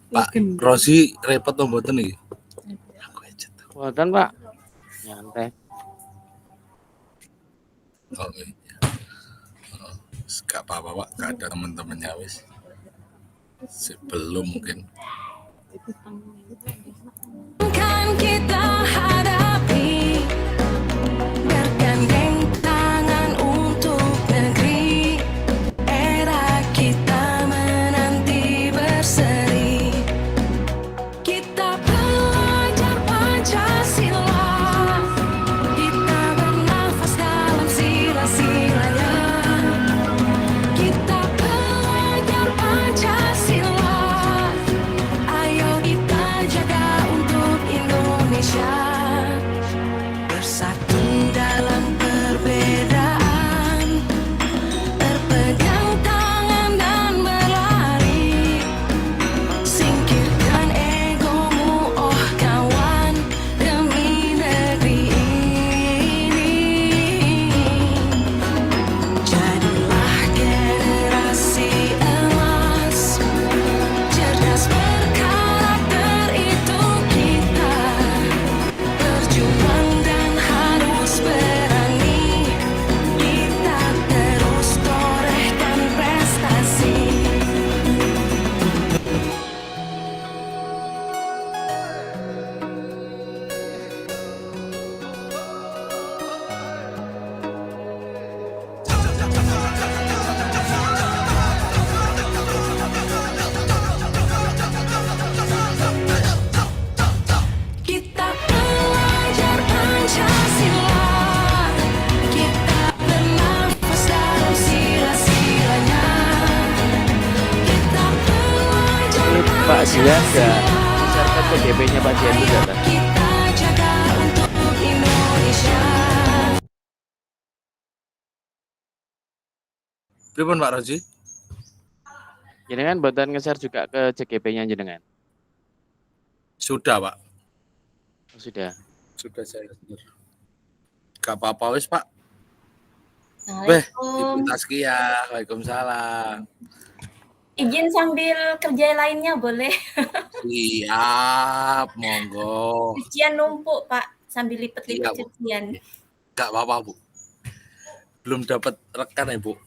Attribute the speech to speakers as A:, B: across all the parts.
A: Pak Rosi repot to mboten iki?
B: Mboten, Pak. Nyantai.
A: Oke. Gak apa-apa, Pak. Gak ada teman-temannya wis. Sebelum mungkin.
C: Kan kita hadapi bergandeng tangan untuk negeri, era kita menanti berseri. Kita belajar Pancasila, kita bernafas dalam sila-silanya. Kita belajar Pancasila, ayo kita jaga untuk Indonesia. Bersatu dalam perbedaan, berpegang tangan dan berlari. Singkirkan egomu, oh kawan, demi negeri ini. Jadilah generasi emas, cerdas berkarakter itu kita. Berjuang dan harus berani, kita terus torehkan prestasi. Kita belajar Pancasila, kita bernafas dalam sila-silanya. Kita belajar
B: Pak Jian
C: Pancasila,
B: enggak share ke CGP-nya Pak Jian juga, Pak.
C: kita jaga untuk Indonesia.
A: Pripun Pak Rosi?
B: Jenengan mboten nge-share juga ke CGP-nya jenengan.
A: Sudah, Pak.
B: Oh, sudah.
A: Sudah saya dengar. Gak apa-apa wis, Pak. Weh, Ibu
D: Assalamualaikum.
A: Taskia. Waalaikumsalam.
D: Izin sambil kerja lainnya boleh?
A: Siap, monggo.
D: Cucian numpuk, Pak. Sambil lipet-lipet
A: Iya, Bu.
D: cucian.
A: Gak apa-apa, Bu. Belum dapat rekan ya, Bu.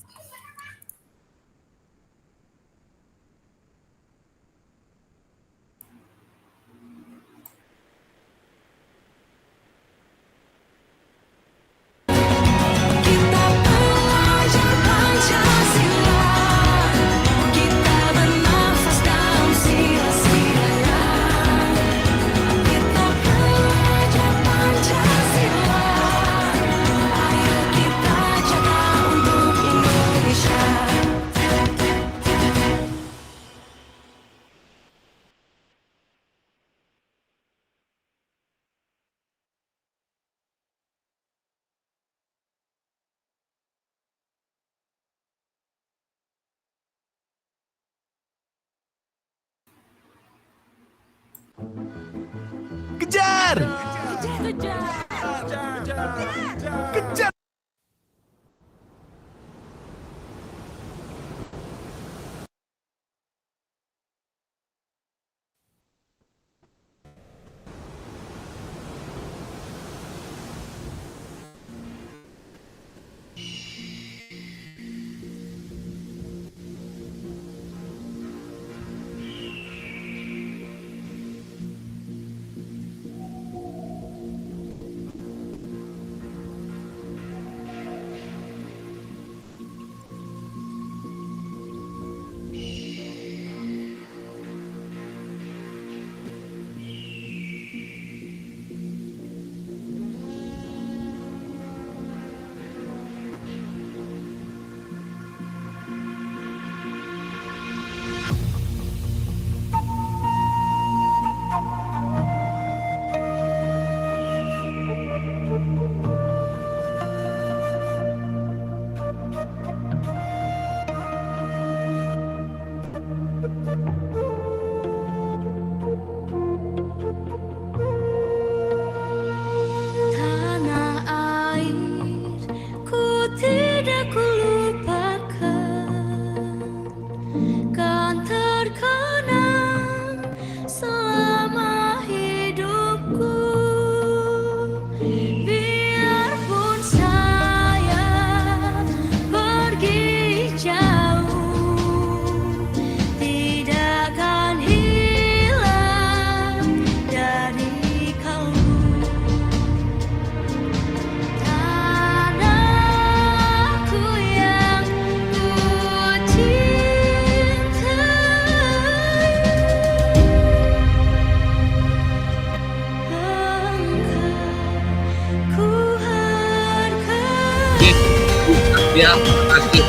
C: Kita belajar Pancasila, kita bernafas dalam sila-silanya. Kita belajar Pancasila, ayo kita jaga untuk Indonesia.
E: Kejar!
A: Ya, terima kasih.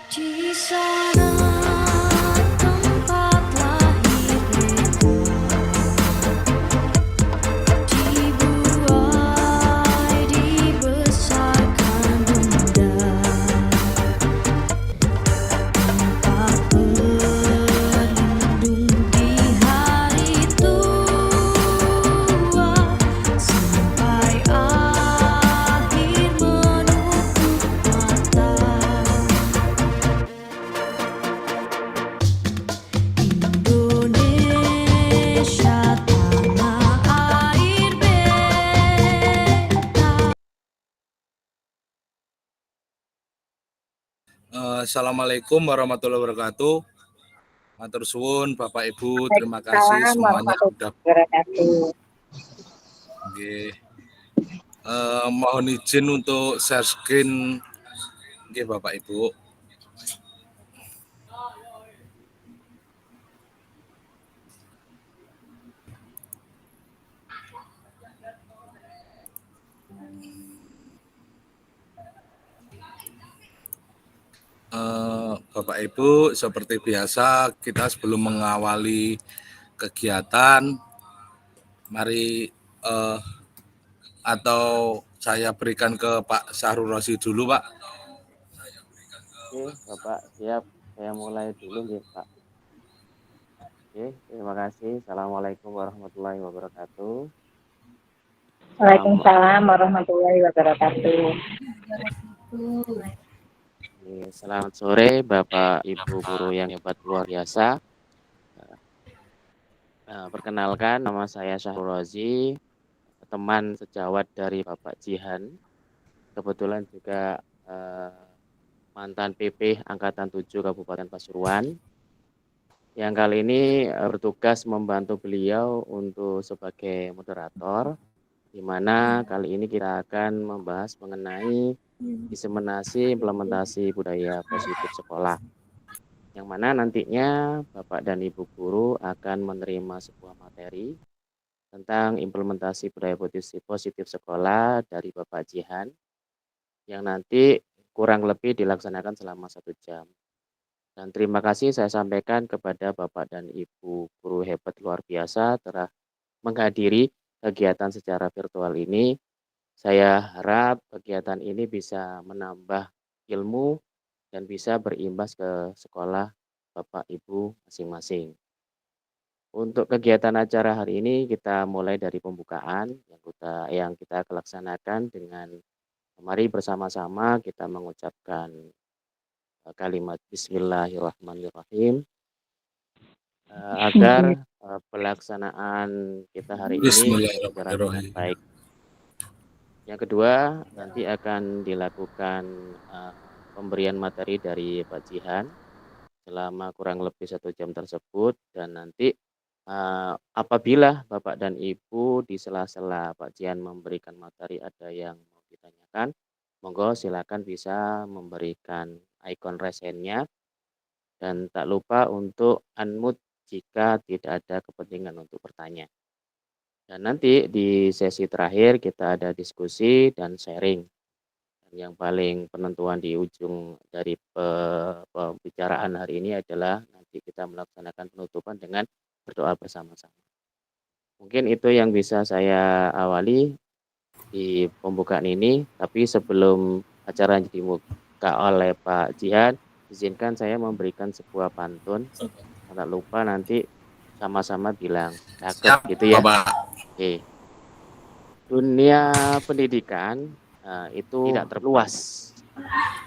C: Di sana tempat lahir dibuai dibesarkan bunda, tempat berlindung di hari tua sampai akhir menutup mata. Indonesia tanah air beta.
A: Assalamualaikum warahmatullahi wabarakatuh. Matur suwun Bapak Ibu, terima kasih semuanya sudah. Nggih. Mohon izin untuk share screen, nggih Bapak Ibu. Bapak Ibu, seperti biasa kita sebelum mengawali kegiatan, mari atau saya berikan ke Pak Syahrul Rasyid dulu, Pak.
B: Oke, Bapak siap. Saya mulai dulu nggih, Pak. Oke, terima kasih. Assalamualaikum warahmatullahi wabarakatuh.
E: Waalaikumsalam warahmatullahi wabarakatuh.
B: Oke, selamat sore Bapak Ibu guru yang hebat luar biasa. Perkenalkan, nama saya Syahrul Razi, teman sejawat dari Bapak Jihan. Kebetulan juga mantan PP Angkatan 7 Kabupaten Pasuruan. Yang kali ini bertugas membantu beliau untuk sebagai moderator, di mana kali ini kita akan membahas mengenai diseminasi implementasi budaya positif sekolah, yang mana nantinya Bapak dan Ibu guru akan menerima sebuah materi tentang implementasi budaya positif sekolah dari Bapak Jihan, yang nanti kurang lebih dilaksanakan selama 1 jam. Dan terima kasih saya sampaikan kepada Bapak dan Ibu guru hebat luar biasa telah menghadiri kegiatan secara virtual ini. Saya harap kegiatan ini bisa menambah ilmu dan bisa berimbas ke sekolah Bapak Ibu masing-masing. Untuk kegiatan acara hari ini kita mulai dari pembukaan yang kita laksanakan dengan mari bersama-sama kita mengucapkan kalimat Bismillahirrahmanirrahim agar pelaksanaan kita hari ini berjalan dengan baik. Yang kedua, nanti akan dilakukan pemberian materi dari Pak Jihan selama kurang lebih 1 jam tersebut, dan nanti apabila Bapak dan Ibu di sela-sela Pak Jihan memberikan materi ada yang mau ditanyakan, monggo silakan bisa memberikan ikon raise hand-nya, dan tak lupa untuk unmute jika tidak ada kepentingan untuk bertanya. Dan nanti di sesi terakhir kita ada diskusi dan sharing. Dan yang paling penentuan di ujung dari pembicaraan hari ini adalah nanti kita melaksanakan penutupan dengan berdoa bersama-sama. Mungkin itu yang bisa saya awali di pembukaan ini. Tapi sebelum acara dibuka oleh Pak Jihan, izinkan saya memberikan sebuah pantun. Tak lupa nanti sama-sama bilang cakep gitu ya. Oke. Dunia pendidikan itu tidak terluas.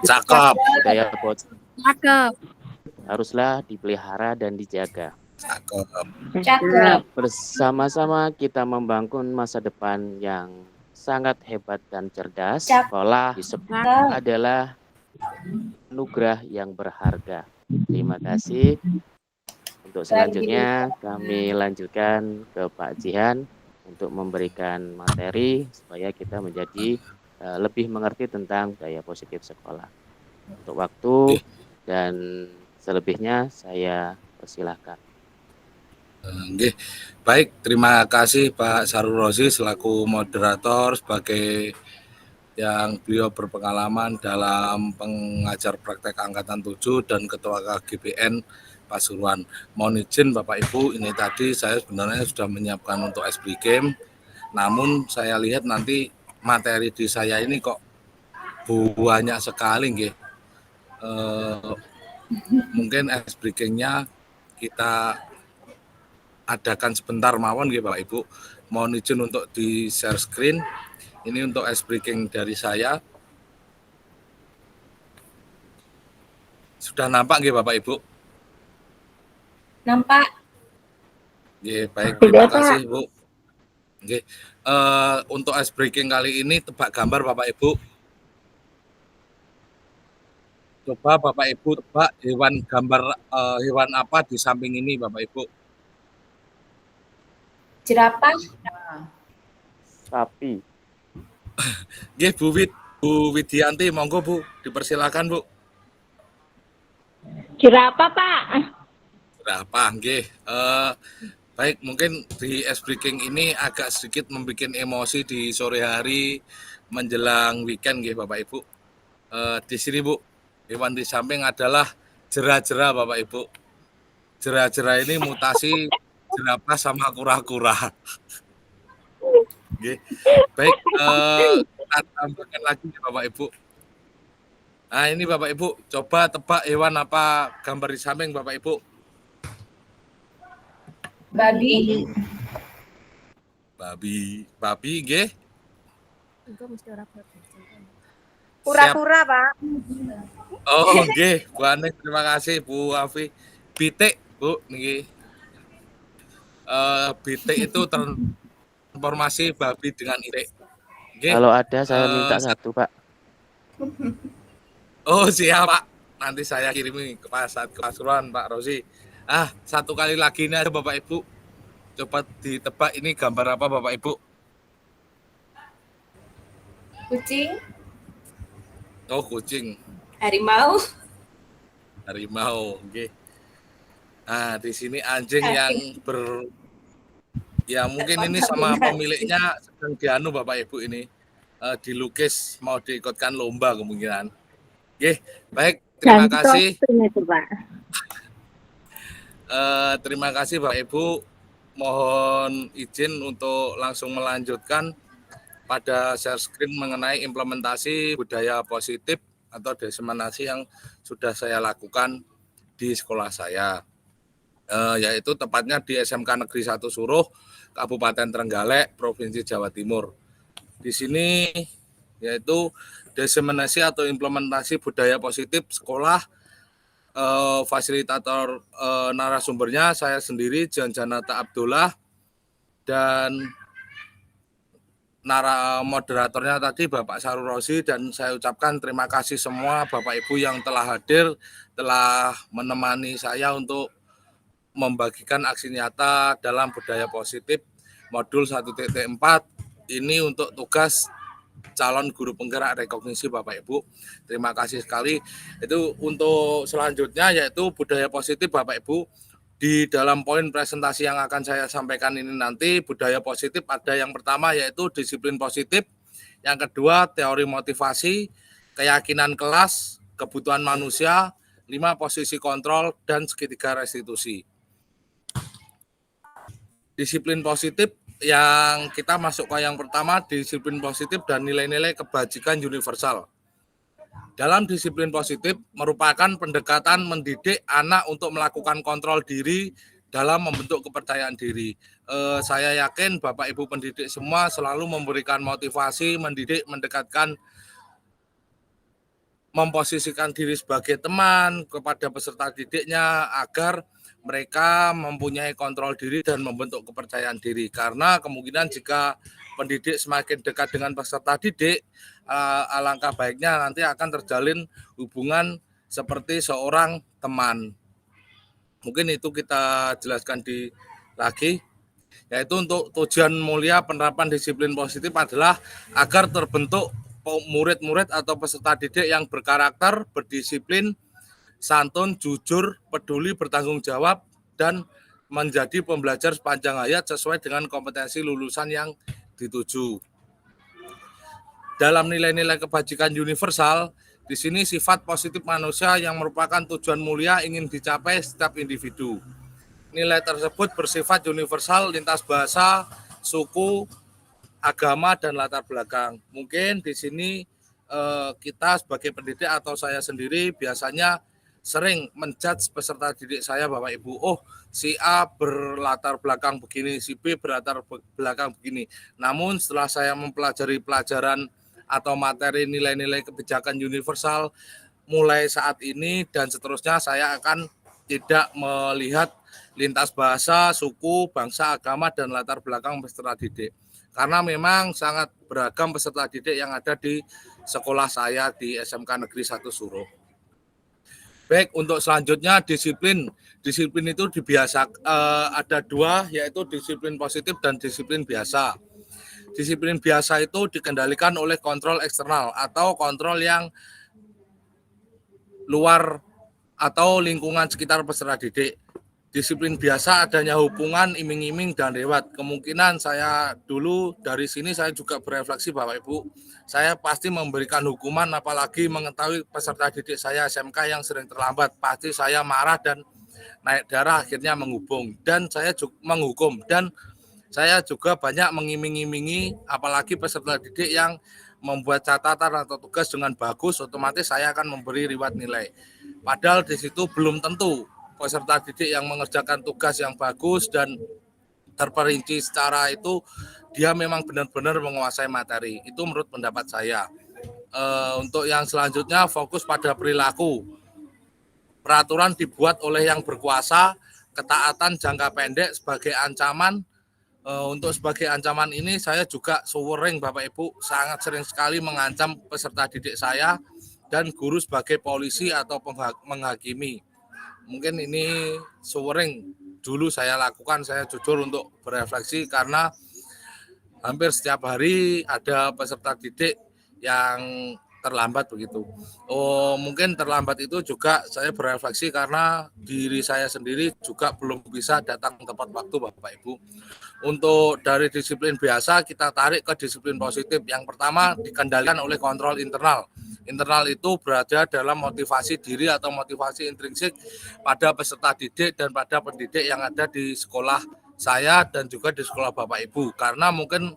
A: Cakep.
B: Budaya
F: Cakep.
B: haruslah dipelihara dan dijaga.
A: Cakep.
D: Cakep.
B: Bersama-sama kita membangun masa depan yang sangat hebat dan cerdas.
D: Cakep.
B: Sekolah di sekolah adalah anugerah yang berharga. Terima kasih. Untuk selanjutnya kami lanjutkan ke Pak Jihan untuk memberikan materi supaya kita menjadi lebih mengerti tentang budaya positif sekolah. Untuk waktu dan selebihnya saya persilahkan.
A: Nggih. Baik, terima kasih Pak Sarul Rozi selaku moderator sebagai yang beliau berpengalaman dalam pengajar praktek angkatan 7 dan ketua KGBN Pasuruan. Mohon izin Bapak Ibu, ini tadi saya sebenarnya sudah menyiapkan untuk SB Game. Namun saya lihat nanti materi di saya ini kok banyak sekali nggih. Mungkin SB Game-nya kita adakan sebentar mawon nggih Bapak Ibu. Mohon izin untuk di share screen. Ini untuk ice breaking dari saya. Sudah nampak nggih Bapak Ibu?
D: Nampak.
A: Nggih, baik, terima kasih Bu. Nggih. Untuk ice breaking kali ini tebak gambar Bapak Ibu. Coba Bapak Ibu tebak hewan gambar hewan apa di samping ini Bapak Ibu?
D: Jerapah.
B: Sapi.
A: Nggih, Bu Widianti, monggo Bu, dipersilakan Bu.
E: Jerapah, Pak.
A: Jerapah, nggih. Baik, mungkin di ice breaking ini agak sedikit membuat emosi di sore hari menjelang weekend nggih Bapak Ibu. Di sini Bu, hewan di samping adalah jera-jera Bapak Ibu. Jera-jera ini mutasi jerapah sama kura-kura. Oke. Baik, kita tambahkan lagi ya Bapak Ibu. Nah ini Bapak Ibu, coba tebak hewan apa gambar di samping Bapak Ibu.
D: Babi.
A: Babi, nggih.
E: Kura-kura, Pak.
A: Oh, nggih, Bu Anik, terima kasih Bu Afi. Pitik, Bu, niki. Pitik itu transformasi babi dengan itik. Nggih.
B: Kalau ada saya minta satu, Pak.
A: Oh, siap, Pak. Nanti saya kirimi ke Pasuruan, Pak Rozi. Satu kali lagi ini ada Bapak Ibu. Coba ditebak ini gambar apa Bapak Ibu?
D: Kucing.
A: Oh, kucing.
D: Harimau.
A: Harimau, oke. Di sini anjing yang ya mungkin ini sama pemiliknya sedang dianu Bapak Ibu ini dilukis mau diikutkan lomba kemungkinan. Oke, baik, terima kasih. Terima kasih Bapak Ibu. Mohon izin untuk langsung melanjutkan pada share screen mengenai implementasi budaya positif atau diseminasi yang sudah saya lakukan di sekolah saya, yaitu tepatnya di SMK Negeri 1 Suruh, Kabupaten Trenggalek, Provinsi Jawa Timur. Di sini yaitu diseminasi atau implementasi budaya positif sekolah. Fasilitator narasumbernya saya sendiri, Jan Janata Abdullah, dan moderatornya tadi Bapak Sarul Rozi, dan saya ucapkan terima kasih semua Bapak Ibu yang telah hadir, telah menemani saya untuk membagikan aksi nyata dalam budaya positif modul 1.4 ini untuk tugas calon guru penggerak rekognisi Bapak Ibu. Terima kasih sekali. Itu untuk selanjutnya yaitu budaya positif Bapak Ibu. Di dalam poin presentasi yang akan saya sampaikan ini nanti, budaya positif ada yang pertama yaitu disiplin positif, yang kedua teori motivasi, keyakinan kelas, kebutuhan manusia, 5 posisi kontrol, dan segitiga restitusi. Disiplin positif yang kita masuk ke yang pertama, disiplin positif dan nilai-nilai kebajikan universal. Dalam disiplin positif merupakan pendekatan mendidik anak untuk melakukan kontrol diri dalam membentuk kepercayaan diri. Saya yakin Bapak Ibu pendidik semua selalu memberikan motivasi, mendidik, mendekatkan, memposisikan diri sebagai teman kepada peserta didiknya agar mereka mempunyai kontrol diri dan membentuk kepercayaan diri. Karena kemungkinan jika pendidik semakin dekat dengan peserta didik, alangkah baiknya nanti akan terjalin hubungan seperti seorang teman. Mungkin itu kita jelaskan lagi, yaitu untuk tujuan mulia penerapan disiplin positif adalah agar terbentuk murid-murid atau peserta didik yang berkarakter, berdisiplin, santun, jujur, peduli, bertanggung jawab, dan menjadi pembelajar sepanjang hayat sesuai dengan kompetensi lulusan yang dituju. Dalam nilai-nilai kebajikan universal, di sini sifat positif manusia yang merupakan tujuan mulia ingin dicapai setiap individu. Nilai tersebut bersifat universal lintas bahasa, suku, agama, dan latar belakang. Mungkin di sini kita sebagai pendidik atau saya sendiri biasanya sering menjudge peserta didik saya, Bapak Ibu. Oh, si A berlatar belakang begini, si B berlatar belakang begini. Namun setelah saya mempelajari pelajaran atau materi nilai-nilai kebijakan universal mulai saat ini dan seterusnya, saya akan tidak melihat lintas bahasa, suku, bangsa, agama, dan latar belakang peserta didik. Karena memang sangat beragam peserta didik yang ada di sekolah saya di SMK Negeri 1 Suruh. Baik, untuk selanjutnya disiplin. Disiplin itu ada dua, yaitu disiplin positif dan disiplin biasa. Disiplin biasa itu dikendalikan oleh kontrol eksternal atau kontrol yang luar atau lingkungan sekitar peserta didik. Disiplin biasa adanya hubungan iming-iming dan lewat. Kemungkinan saya dulu dari sini saya juga berefleksi, Bapak Ibu. Saya pasti memberikan hukuman, apalagi mengetahui peserta didik saya SMK yang sering terlambat. Pasti saya marah dan naik darah, akhirnya menghukum. Dan saya juga menghukum. Dan saya juga banyak mengiming-imingi, apalagi peserta didik yang membuat catatan atau tugas dengan bagus, otomatis saya akan memberi reward nilai. Padahal di situ belum tentu peserta didik yang mengerjakan tugas yang bagus dan terperinci secara itu dia memang benar-benar menguasai materi. Itu menurut pendapat saya. Untuk yang selanjutnya fokus pada perilaku. Peraturan dibuat oleh yang berkuasa, ketaatan jangka pendek sebagai ancaman. Untuk sebagai ancaman ini saya juga sering, Bapak Ibu, sangat sering sekali mengancam peserta didik saya dan guru sebagai polisi atau menghakimi. Mungkin ini sering dulu saya lakukan, saya jujur untuk berefleksi karena hampir setiap hari ada peserta didik yang terlambat begitu. Mungkin terlambat itu juga saya berefleksi karena diri saya sendiri juga belum bisa datang tepat waktu, Bapak Ibu. Untuk dari disiplin biasa kita tarik ke disiplin positif. Yang pertama dikendalikan oleh kontrol internal. Internal itu berada dalam motivasi diri atau motivasi intrinsik pada peserta didik dan pada pendidik yang ada di sekolah saya dan juga di sekolah Bapak Ibu. Karena mungkin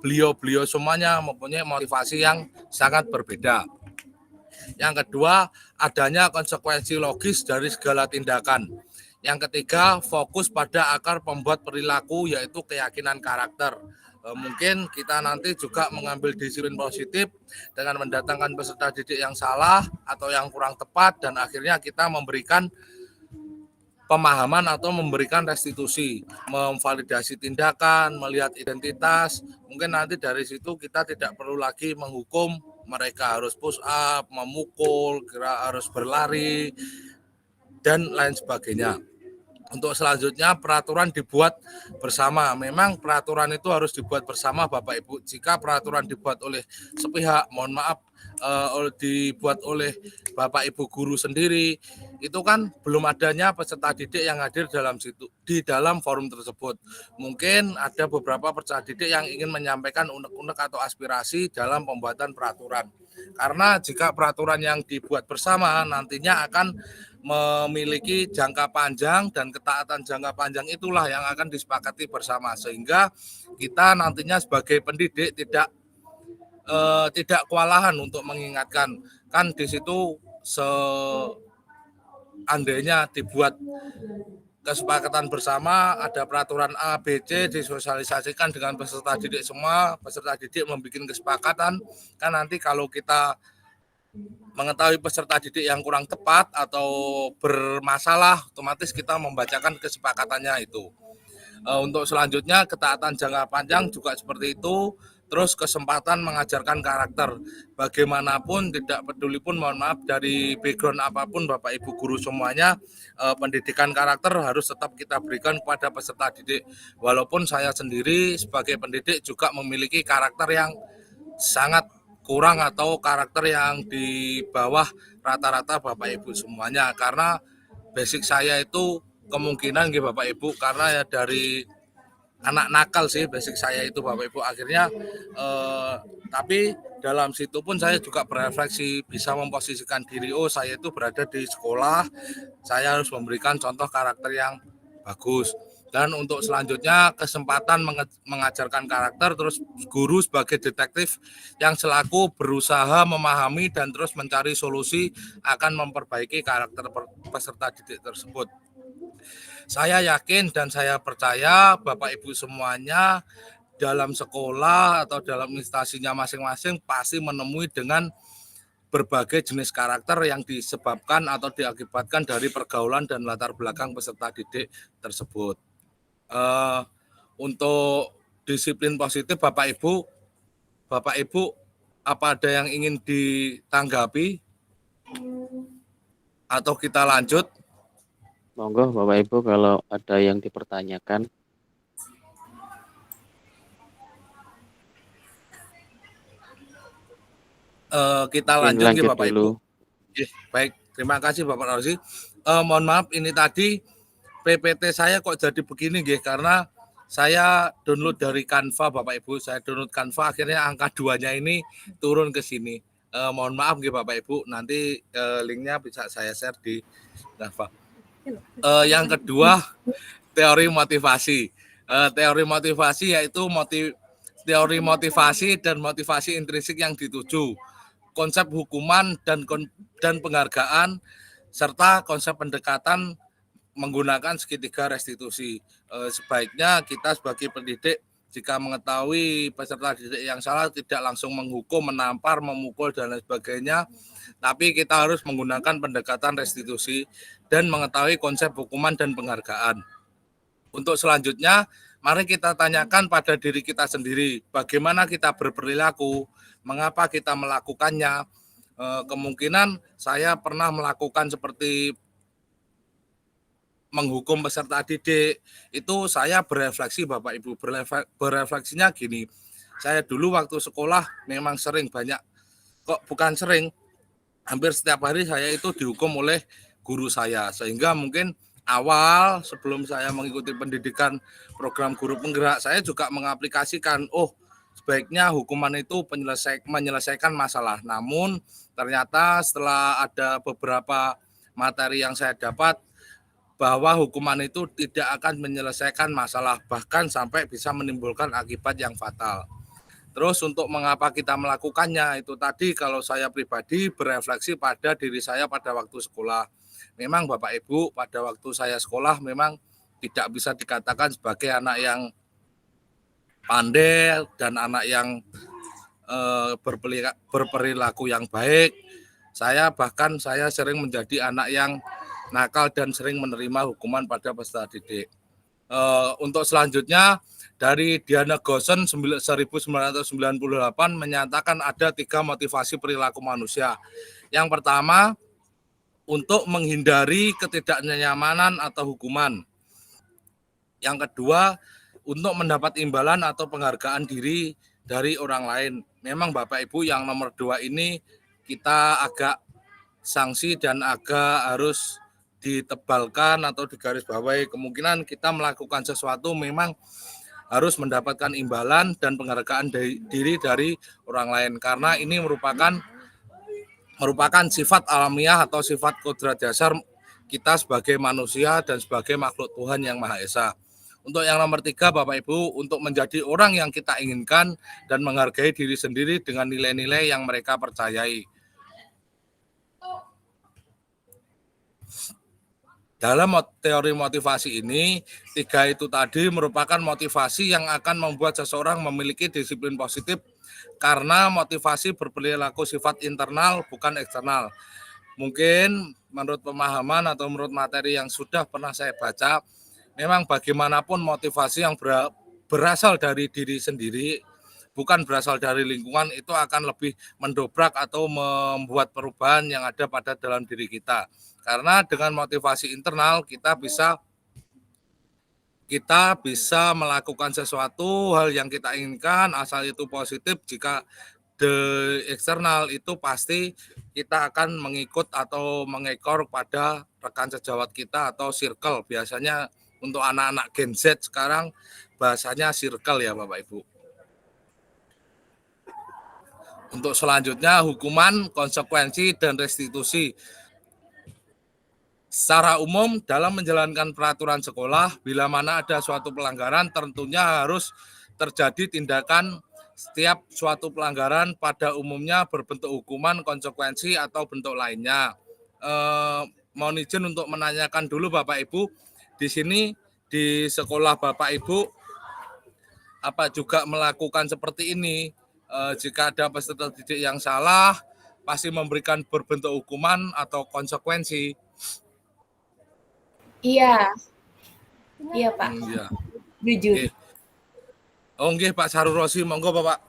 A: beliau-beliau semuanya mempunyai motivasi yang sangat berbeda. Yang kedua, adanya konsekuensi logis dari segala tindakan. Yang ketiga, fokus pada akar pembuat perilaku, yaitu keyakinan karakter. Mungkin kita nanti juga mengambil disiplin positif dengan mendatangkan peserta didik yang salah atau yang kurang tepat, dan akhirnya kita memberikan pemahaman atau memberikan restitusi, memvalidasi tindakan, melihat identitas. Mungkin nanti dari situ kita tidak perlu lagi menghukum mereka harus push up, memukul, harus berlari, dan lain sebagainya. Untuk selanjutnya peraturan dibuat bersama. Memang peraturan itu harus dibuat bersama, Bapak Ibu. Jika peraturan dibuat oleh sepihak, mohon maaf, dibuat oleh Bapak Ibu guru sendiri, itu kan belum adanya peserta didik yang hadir dalam situ, di dalam forum tersebut. Mungkin ada beberapa peserta didik yang ingin menyampaikan unek-unek atau aspirasi dalam pembuatan peraturan. Karena jika peraturan yang dibuat bersama nantinya akan memiliki jangka panjang, dan ketaatan jangka panjang itulah yang akan disepakati bersama, sehingga kita nantinya sebagai pendidik tidak kewalahan untuk mengingatkan. Kan di situ seandainya dibuat kesepakatan bersama, ada peraturan A, B, C, disosialisasikan dengan peserta didik semua, peserta didik membuat kesepakatan, kan nanti kalau kita mengetahui peserta didik yang kurang tepat atau bermasalah, otomatis kita membacakan kesepakatannya itu. Untuk selanjutnya ketaatan jangka panjang juga seperti itu. Terus kesempatan mengajarkan karakter. Bagaimanapun tidak peduli pun, mohon maaf, dari background apapun Bapak Ibu guru semuanya, pendidikan karakter harus tetap kita berikan kepada peserta didik. Walaupun saya sendiri sebagai pendidik juga memiliki karakter yang sangat kurang atau karakter yang di bawah rata-rata Bapak Ibu semuanya, karena basic saya itu kemungkinan gitu Bapak Ibu, karena ya dari anak nakal sih basic saya itu Bapak Ibu. Akhirnya tapi dalam situ pun saya juga berefleksi, bisa memposisikan diri, oh saya itu berada di sekolah, saya harus memberikan contoh karakter yang bagus. Dan untuk selanjutnya kesempatan mengajarkan karakter, terus guru sebagai detektif yang selaku berusaha memahami dan terus mencari solusi akan memperbaiki karakter peserta didik tersebut. Saya yakin dan saya percaya Bapak Ibu semuanya dalam sekolah atau dalam instansinya masing-masing pasti menemui dengan berbagai jenis karakter yang disebabkan atau diakibatkan dari pergaulan dan latar belakang peserta didik tersebut. Untuk disiplin positif Bapak Ibu apa ada yang ingin ditanggapi atau kita lanjut?
B: Monggo Bapak Ibu kalau ada yang dipertanyakan.
A: Kita lanjut Bapak
B: dulu.
A: Ibu. Baik, terima kasih Bapak Rosi. Mohon maaf ini tadi PPT saya kok jadi begini nggih, karena saya download dari Canva Bapak Ibu. Saya download Canva, akhirnya angka 2-nya ini turun ke sini. Mohon maaf nggih Bapak Ibu, nanti linknya bisa saya share di Canva. Yang kedua, teori motivasi. Teori motivasi yaitu teori motivasi dan motivasi intrinsik yang dituju, konsep hukuman dan penghargaan, serta konsep pendekatan menggunakan segitiga restitusi. Sebaiknya kita sebagai pendidik jika mengetahui peserta didik yang salah tidak langsung menghukum, menampar, memukul dan lain sebagainya, tapi kita harus menggunakan pendekatan restitusi dan mengetahui konsep hukuman dan penghargaan. Untuk selanjutnya, mari kita tanyakan pada diri kita sendiri, bagaimana kita berperilaku, mengapa kita melakukannya. Kemungkinan saya pernah melakukan seperti menghukum peserta didik, itu saya berefleksi Bapak Ibu, berefleksinya gini, saya dulu waktu sekolah memang sering banyak, bukan sering, hampir setiap hari saya itu dihukum oleh guru saya, sehingga mungkin awal sebelum saya mengikuti pendidikan program guru penggerak, saya juga mengaplikasikan, sebaiknya hukuman itu menyelesaikan masalah. Namun ternyata setelah ada beberapa materi yang saya dapat, bahwa hukuman itu tidak akan menyelesaikan masalah, bahkan sampai bisa menimbulkan akibat yang fatal. Terus untuk mengapa kita melakukannya, itu tadi kalau saya pribadi berefleksi pada diri saya pada waktu sekolah. Memang Bapak Ibu pada waktu saya sekolah memang tidak bisa dikatakan sebagai anak yang pandai dan anak yang berperilaku yang baik. Saya sering menjadi anak yang nakal dan sering menerima hukuman pada peserta didik. Untuk selanjutnya dari Diana Gosen 1998 menyatakan ada 3 motivasi perilaku manusia. Yang pertama, untuk menghindari ketidaknyamanan atau hukuman. Yang kedua, untuk mendapat imbalan atau penghargaan diri dari orang lain. Memang Bapak Ibu yang nomor 2 ini kita agak sanksi dan agak harus ditebalkan atau digarisbawahi. Kemungkinan kita melakukan sesuatu memang harus mendapatkan imbalan dan penghargaan diri dari orang lain, karena ini merupakan sifat alamiah atau sifat kodrat dasar kita sebagai manusia dan sebagai makhluk Tuhan yang Maha Esa. Untuk yang nomor 3 Bapak Ibu, untuk menjadi orang yang kita inginkan dan menghargai diri sendiri dengan nilai-nilai yang mereka percayai. Dalam teori motivasi ini, 3 itu tadi merupakan motivasi yang akan membuat seseorang memiliki disiplin positif karena motivasi berperilaku sifat internal bukan eksternal. Mungkin menurut pemahaman atau menurut materi yang sudah pernah saya baca, memang bagaimanapun motivasi yang berasal dari diri sendiri, bukan berasal dari lingkungan, itu akan lebih mendobrak atau membuat perubahan yang ada pada dalam diri kita. Karena dengan motivasi internal kita bisa melakukan sesuatu hal yang kita inginkan asal itu positif. Jika the eksternal itu pasti kita akan mengikut atau mengekor pada rekan sejawat kita atau circle. Biasanya untuk anak-anak Gen Z sekarang bahasanya circle ya Bapak Ibu. Untuk selanjutnya hukuman, konsekuensi, dan restitusi. Secara umum dalam menjalankan peraturan sekolah, bila mana ada suatu pelanggaran tentunya harus terjadi tindakan. Setiap suatu pelanggaran pada umumnya berbentuk hukuman, konsekuensi, atau bentuk lainnya. Mohon izin untuk menanyakan dulu Bapak Ibu, di sini di sekolah Bapak Ibu apa juga melakukan seperti ini? Jika ada peserta didik yang salah, pasti memberikan berbentuk hukuman atau konsekuensi.
D: Iya. Iya, Pak.
A: Iya.
D: Jujur.
A: Oke. Oh, nggih Pak Sahrul Rozi, monggo Bapak.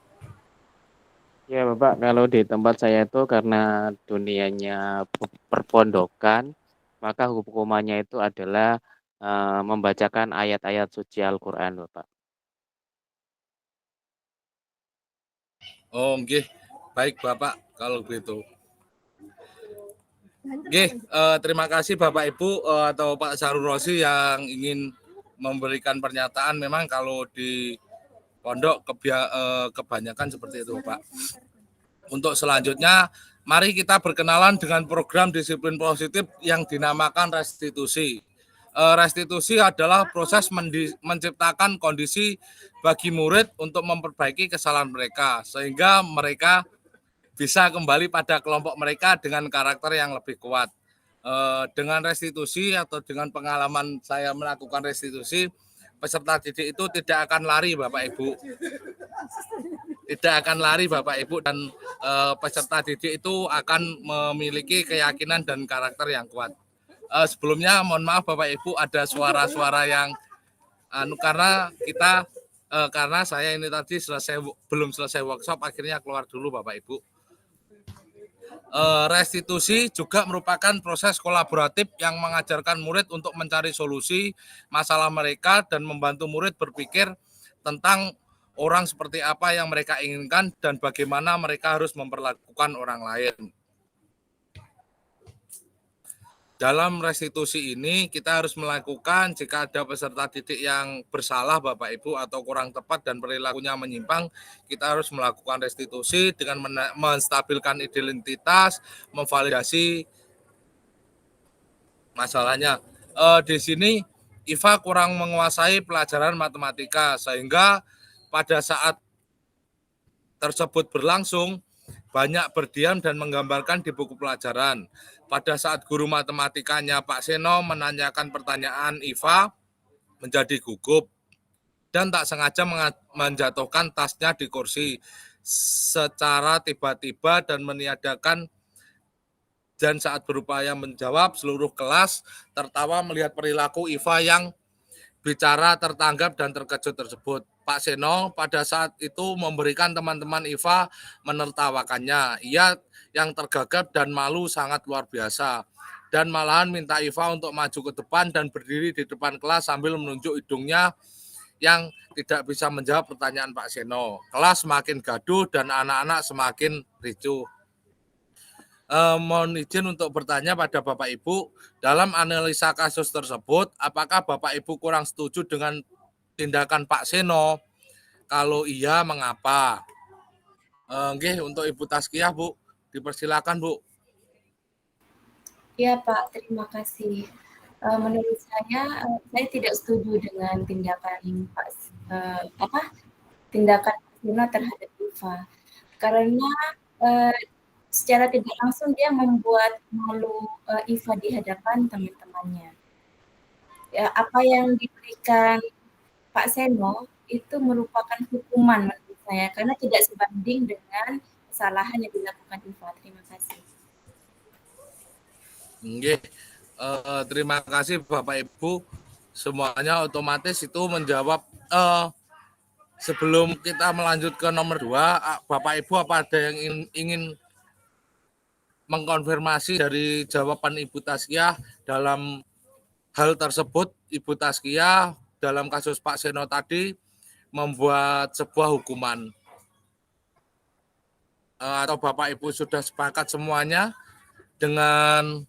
B: Ya Bapak, kalau di tempat saya itu karena dunianya perpondokan, maka hukumannya itu adalah membacakan ayat-ayat suci Al-Quran Bapak.
A: Oh, nggih. Baik Bapak kalau begitu. Nggih, terima kasih Bapak Ibu atau Pak Sahrul Rozi yang ingin memberikan pernyataan. Memang kalau di pondok kebanyakan seperti itu Pak. Untuk selanjutnya, mari kita berkenalan dengan program disiplin positif yang dinamakan restitusi. Restitusi adalah proses menciptakan kondisi bagi murid untuk memperbaiki kesalahan mereka, sehingga mereka bisa kembali pada kelompok mereka dengan karakter yang lebih kuat. Dengan restitusi atau dengan pengalaman saya melakukan restitusi, peserta didik itu tidak akan lari Bapak Ibu. Tidak akan lari Bapak Ibu, dan peserta didik itu akan memiliki keyakinan dan karakter yang kuat. Sebelumnya mohon maaf Bapak Ibu ada suara-suara yang karena saya ini tadi belum selesai workshop, akhirnya keluar dulu Bapak Ibu. Restitusi juga merupakan proses kolaboratif yang mengajarkan murid untuk mencari solusi masalah mereka dan membantu murid berpikir tentang orang seperti apa yang mereka inginkan dan bagaimana mereka harus memperlakukan orang lain. Dalam restitusi ini kita harus melakukan jika ada peserta didik yang bersalah Bapak Ibu atau kurang tepat dan perilakunya menyimpang, kita harus melakukan restitusi dengan menstabilkan identitas, memvalidasi masalahnya. Di sini Iva kurang menguasai pelajaran matematika sehingga pada saat tersebut berlangsung banyak berdiam dan menggambarkan di buku pelajaran. Pada saat guru matematikanya Pak Seno menanyakan pertanyaan, Iva menjadi gugup dan tak sengaja menjatuhkan tasnya di kursi secara tiba-tiba dan meniadakan, dan saat berupaya menjawab seluruh kelas tertawa melihat perilaku Iva yang bicara tertanggap dan terkejut tersebut. Pak Seno pada saat itu memberikan teman-teman Iva menertawakannya. Ia yang tergagap dan malu sangat luar biasa. Dan malahan minta Iva untuk maju ke depan dan berdiri di depan kelas sambil menunjuk hidungnya yang tidak bisa menjawab pertanyaan Pak Seno. Kelas semakin gaduh dan anak-anak semakin ricuh. Mohon izin untuk bertanya pada Bapak Ibu, dalam analisa kasus tersebut, apakah Bapak Ibu kurang setuju dengan tindakan Pak Seno? Kalau iya, mengapa? Untuk Ibu Tazkiyah, Bu, dipersilakan, Bu.
D: Iya Pak, terima kasih. Menurut saya tidak setuju dengan tindakan tindakan Seno terhadap Iva, karena secara tidak langsung dia membuat malu Iva di hadapan teman-temannya. ya, apa yang diberikan Pak Seno itu merupakan hukuman menurut saya karena tidak sebanding dengan kesalahan yang dilakukan IFA. Terima kasih.
A: Nggih, terima kasih Bapak Ibu. Semuanya otomatis itu menjawab. Sebelum kita melanjut ke nomor 2, Bapak Ibu apa ada yang ingin mengkonfirmasi dari jawaban Ibu Tazkiyah dalam hal tersebut? Ibu Tazkiyah dalam kasus Pak Seno tadi membuat sebuah hukuman. Atau Bapak Ibu sudah sepakat semuanya dengan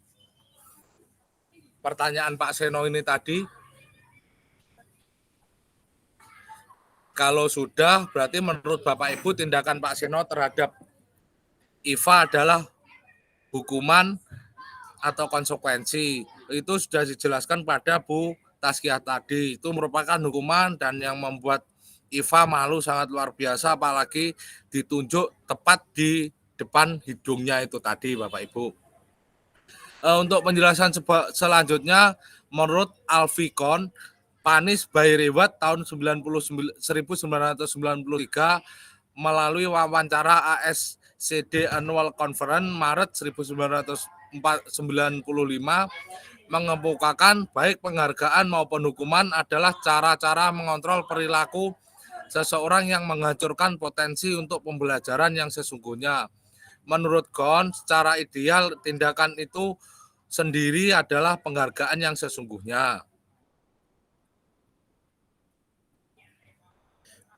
A: pertanyaan Pak Seno ini tadi? Kalau sudah, berarti menurut Bapak Ibu tindakan Pak Seno terhadap IFA adalah hukuman atau konsekuensi. Itu sudah dijelaskan pada Bu Tazkiyah tadi. Itu merupakan hukuman dan yang membuat IFA malu sangat luar biasa, apalagi ditunjuk tepat di depan hidungnya itu tadi, Bapak Ibu. Untuk penjelasan selanjutnya, menurut Alfikon, Panis Bayrewat tahun 1993 melalui wawancara ASCD Annual Conference Maret 1995 mengemukakan baik penghargaan maupun hukuman adalah cara-cara mengontrol perilaku seseorang yang menghancurkan potensi untuk pembelajaran yang sesungguhnya. Menurut Gon, secara ideal tindakan itu sendiri adalah penghargaan yang sesungguhnya.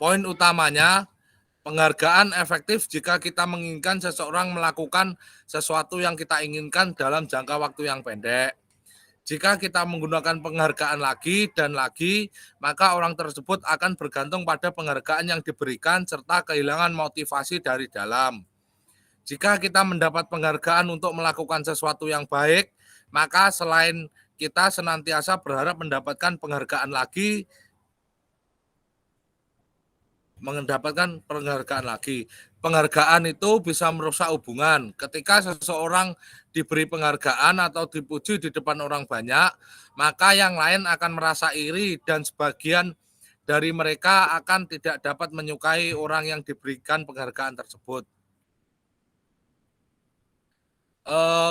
A: Poin utamanya, penghargaan efektif jika kita menginginkan seseorang melakukan sesuatu yang kita inginkan dalam jangka waktu yang pendek. Jika kita menggunakan penghargaan lagi dan lagi, maka orang tersebut akan bergantung pada penghargaan yang diberikan serta kehilangan motivasi dari dalam. Jika kita mendapat penghargaan untuk melakukan sesuatu yang baik, maka selain kita senantiasa berharap mendapatkan penghargaan lagi, Penghargaan itu bisa merusak hubungan. Ketika seseorang diberi penghargaan atau dipuji di depan orang banyak, maka yang lain akan merasa iri dan sebagian dari mereka akan tidak dapat menyukai orang yang diberikan penghargaan tersebut.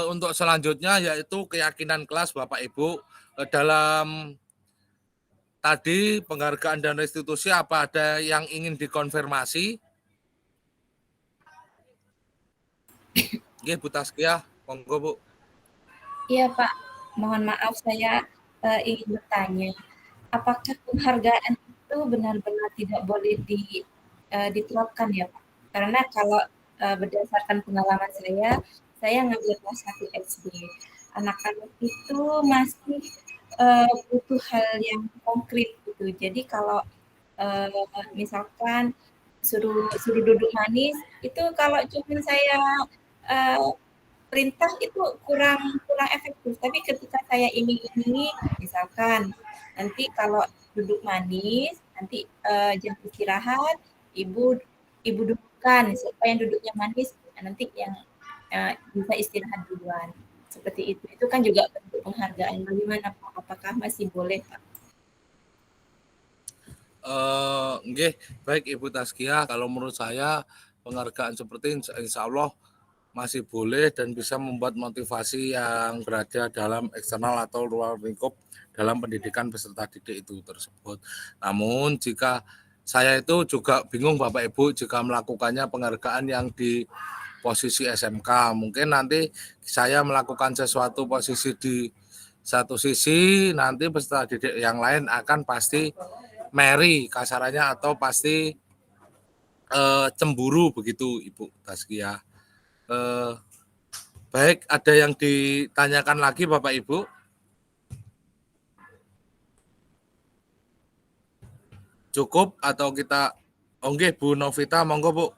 A: Untuk selanjutnya yaitu keyakinan kelas Bapak Ibu. Dalam tadi penghargaan dan restitusi, apa ada yang ingin dikonfirmasi? Oke, Bu Tazkiyah, monggo Bu.
D: Iya Pak, mohon maaf saya ingin bertanya, apakah penghargaan itu benar-benar tidak boleh diterapkan ya Pak? Karena kalau berdasarkan pengalaman saya ngambil kelas 1 SD, anak-anak itu masih butuh hal yang konkret gitu. Jadi kalau misalkan suruh duduk manis, itu kalau cuma saya perintah itu kurang efektif. Tapi ketika saya iming-imingi, misalkan nanti kalau duduk manis, nanti jam istirahat, ibu dudukkan, siapa yang duduknya manis, nanti yang bisa istirahat duluan. Seperti itu. Itu kan juga bentuk penghargaan. Bagaimana Pak? Apakah masih boleh Pak?
A: Nggih, baik Ibu Tazkiyah, kalau menurut saya penghargaan seperti insya Allah masih boleh dan bisa membuat motivasi yang berada dalam eksternal atau luar lingkup dalam pendidikan peserta didik itu tersebut. Namun jika saya itu juga bingung Bapak Ibu jika melakukannya penghargaan yang di posisi SMK, mungkin nanti saya melakukan sesuatu posisi di satu sisi, nanti peserta didik yang lain akan pasti meri kasarannya atau pasti cemburu begitu Ibu Tazkiyah. Baik, ada yang ditanyakan lagi Bapak Ibu? Cukup atau kita oke Bu Novita, monggo Bu.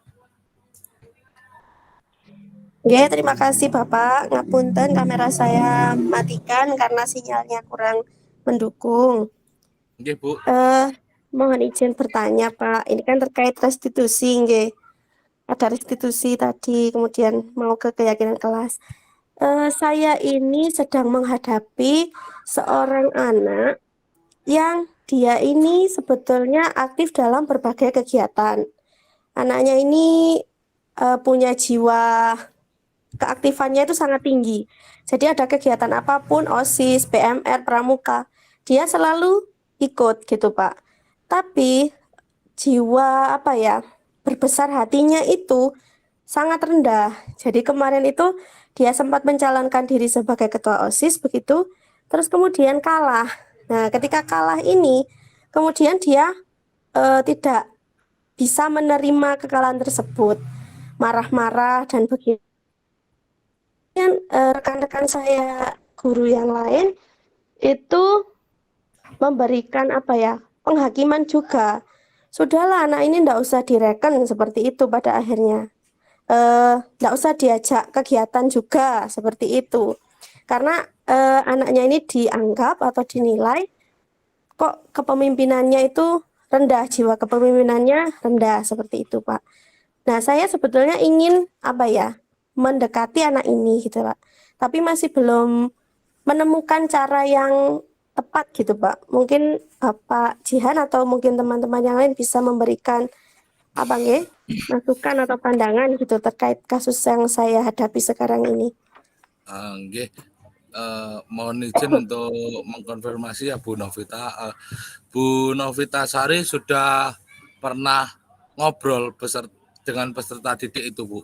F: Oke, terima kasih Bapak. Ngapunten, kamera saya matikan karena sinyalnya kurang mendukung.
A: Oke Bu.
F: Mohon izin bertanya Pak. Ini kan terkait restitusi, nggih. Ada restitusi tadi, kemudian mau ke keyakinan kelas. Saya ini sedang menghadapi seorang anak yang dia ini sebetulnya aktif dalam berbagai kegiatan. Anaknya ini punya jiwa keaktifannya itu sangat tinggi. Jadi ada kegiatan apapun, OSIS, PMR, Pramuka, dia selalu ikut gitu, Pak. Tapi jiwa apa ya, berbesar hatinya itu sangat rendah. Jadi kemarin itu dia sempat mencalonkan diri sebagai ketua OSIS begitu, terus kemudian kalah. Nah, ketika kalah ini, kemudian dia tidak bisa menerima kekalahan tersebut, marah-marah dan begitu. Rekan-rekan saya, guru yang lain itu memberikan apa ya, penghakiman juga. Sudahlah, anak ini ndak usah direken seperti itu pada akhirnya. Nggak usah diajak kegiatan juga seperti itu. Karena anaknya ini dianggap atau dinilai kok kepemimpinannya itu rendah, jiwa kepemimpinannya rendah seperti itu, Pak. Nah, saya sebetulnya ingin apa ya, mendekati anak ini gitu, Pak. Tapi masih belum menemukan cara yang tepat gitu, Pak. Mungkin Bapak Jihan atau mungkin teman-teman yang lain bisa memberikan apa nggih, masukan atau pandangan gitu terkait kasus yang saya hadapi sekarang ini.
A: Nggih, mohon izin untuk mengkonfirmasi ya Bu Novita. Bu Novita Sari sudah pernah ngobrol dengan peserta didik itu, Bu?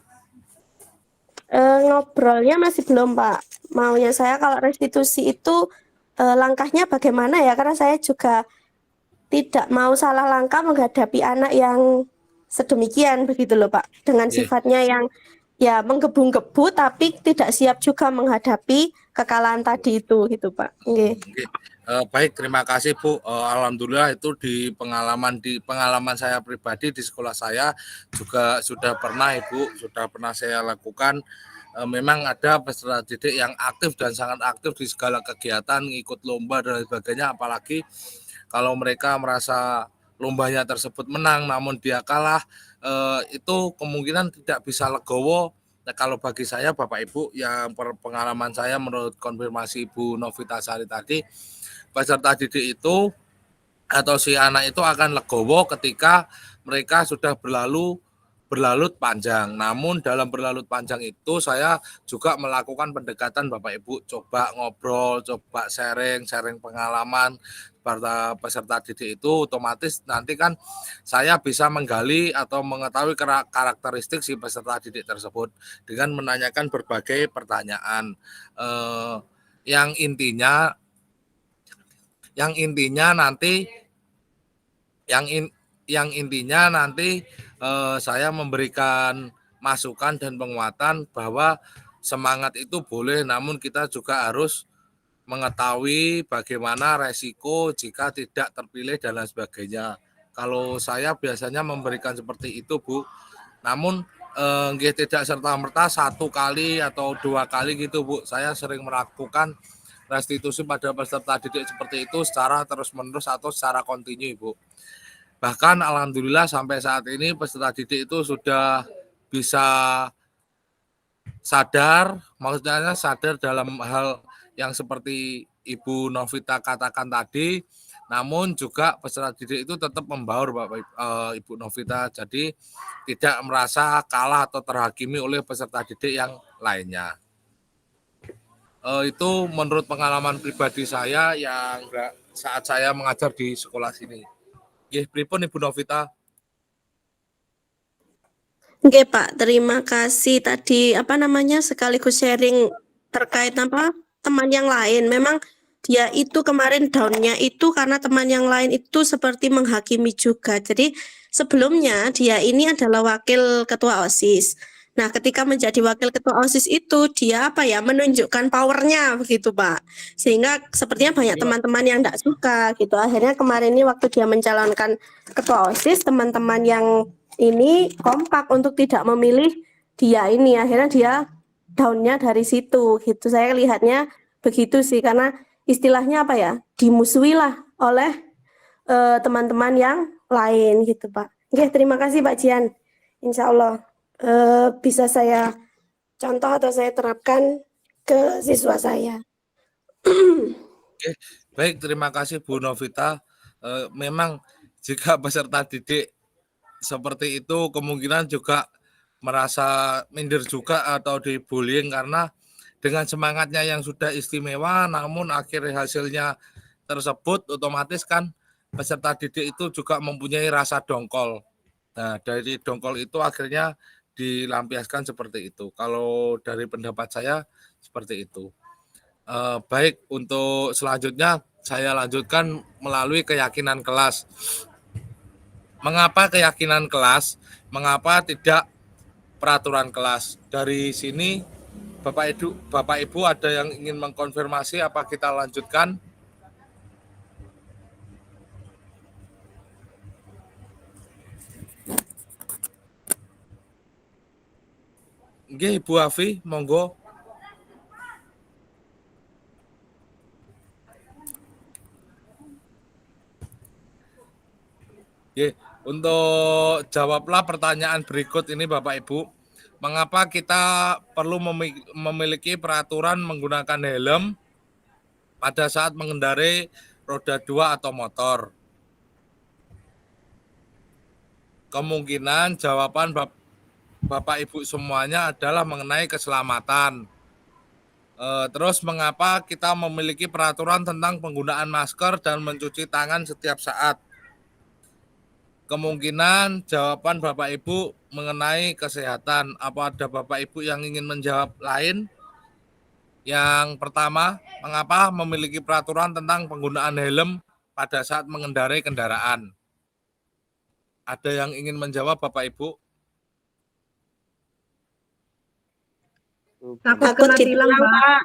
F: Ngobrolnya masih belum, Pak. Maunya saya kalau restitusi itu langkahnya bagaimana ya? Karena saya juga tidak mau salah langkah menghadapi anak yang sedemikian begitu loh, Pak. Dengan
A: Nggih.
F: sifatnya yang ya menggebu-gebu tapi tidak siap juga menghadapi kekalahan tadi itu gitu, Pak. Nggih.
A: Nggih. Baik, terima kasih Bu. Alhamdulillah itu di pengalaman saya pribadi di sekolah saya juga sudah pernah Ibu, sudah pernah saya lakukan. Memang ada peserta didik yang aktif dan sangat aktif di segala kegiatan, ngikut lomba dan sebagainya, apalagi kalau mereka merasa lombanya tersebut menang namun dia kalah, itu kemungkinan tidak bisa legowo. Nah, kalau bagi saya Bapak Ibu, yang pengalaman saya menurut konfirmasi Bu Novita Sari tadi, peserta didik itu atau si anak itu akan legowo ketika mereka sudah berlalut panjang. Namun dalam berlalut panjang itu saya juga melakukan pendekatan Bapak Ibu, coba ngobrol, coba sharing pengalaman pada peserta didik itu, otomatis nanti kan saya bisa menggali atau mengetahui karakteristik si peserta didik tersebut dengan menanyakan berbagai pertanyaan. Yang intinya nanti saya memberikan masukan dan penguatan bahwa semangat itu boleh, namun kita juga harus mengetahui bagaimana resiko jika tidak terpilih dan lain sebagainya. Kalau saya biasanya memberikan seperti itu, Bu. Namun tidak serta-merta 1 kali atau 2 kali gitu, Bu. Saya sering melakukan restitusi pada peserta didik seperti itu secara terus-menerus atau secara kontinu, Bu. Bahkan alhamdulillah sampai saat ini peserta didik itu sudah bisa maksudnya sadar dalam hal yang seperti Ibu Novita katakan tadi, namun juga peserta didik itu tetap membaur Ibu Novita, jadi tidak merasa kalah atau terhakimi oleh peserta didik yang lainnya. Itu menurut pengalaman pribadi saya yang saat saya mengajar di sekolah sini. Pripun Ibu Novita?
F: Oke, Pak, terima kasih tadi sekaligus sharing terkait teman yang lain. Memang dia itu kemarin down-nya itu karena teman yang lain itu seperti menghakimi juga. Jadi sebelumnya dia ini adalah wakil ketua OSIS. Nah, ketika menjadi wakil ketua OSIS itu dia menunjukkan powernya begitu, Pak. Sehingga sepertinya banyak teman-teman yang tidak suka gitu. Akhirnya kemarin ini waktu dia mencalonkan ketua OSIS, teman-teman yang ini kompak untuk tidak memilih dia ini. Akhirnya dia down-nya dari situ gitu. Saya lihatnya begitu sih, karena istilahnya dimusuhi lah oleh teman-teman yang lain gitu, Pak. Oke, terima kasih Pak Jian. Insya Allah bisa saya contoh atau saya terapkan ke siswa saya.
A: Baik, terima kasih Bu Novita. Memang jika peserta didik seperti itu kemungkinan juga merasa minder juga atau dibullying karena dengan semangatnya yang sudah istimewa namun akhir hasilnya tersebut otomatis kan peserta didik itu juga mempunyai rasa dongkol. Nah, dari dongkol itu akhirnya dilampiaskan seperti itu. Kalau dari pendapat saya seperti itu. Baik, untuk selanjutnya saya lanjutkan melalui keyakinan kelas. Mengapa keyakinan kelas? Mengapa tidak peraturan kelas? Dari sini Bapak Ibu ada yang ingin mengkonfirmasi apa kita lanjutkan? Nggih, Ibu Afi, monggo. Oke, untuk jawablah pertanyaan berikut ini Bapak Ibu. Mengapa kita perlu memiliki peraturan menggunakan helm pada saat mengendarai roda 2 atau motor? Kemungkinan jawaban Bapak Ibu semuanya adalah mengenai keselamatan. Terus mengapa kita memiliki peraturan tentang penggunaan masker dan mencuci tangan setiap saat? Kemungkinan jawaban Bapak Ibu mengenai kesehatan. Apa ada Bapak Ibu yang ingin menjawab lain? Yang pertama, mengapa memiliki peraturan tentang penggunaan helm pada saat mengendarai kendaraan? Ada yang ingin menjawab Bapak Ibu?
E: Takut
F: Takut
E: kena tilang, Pak.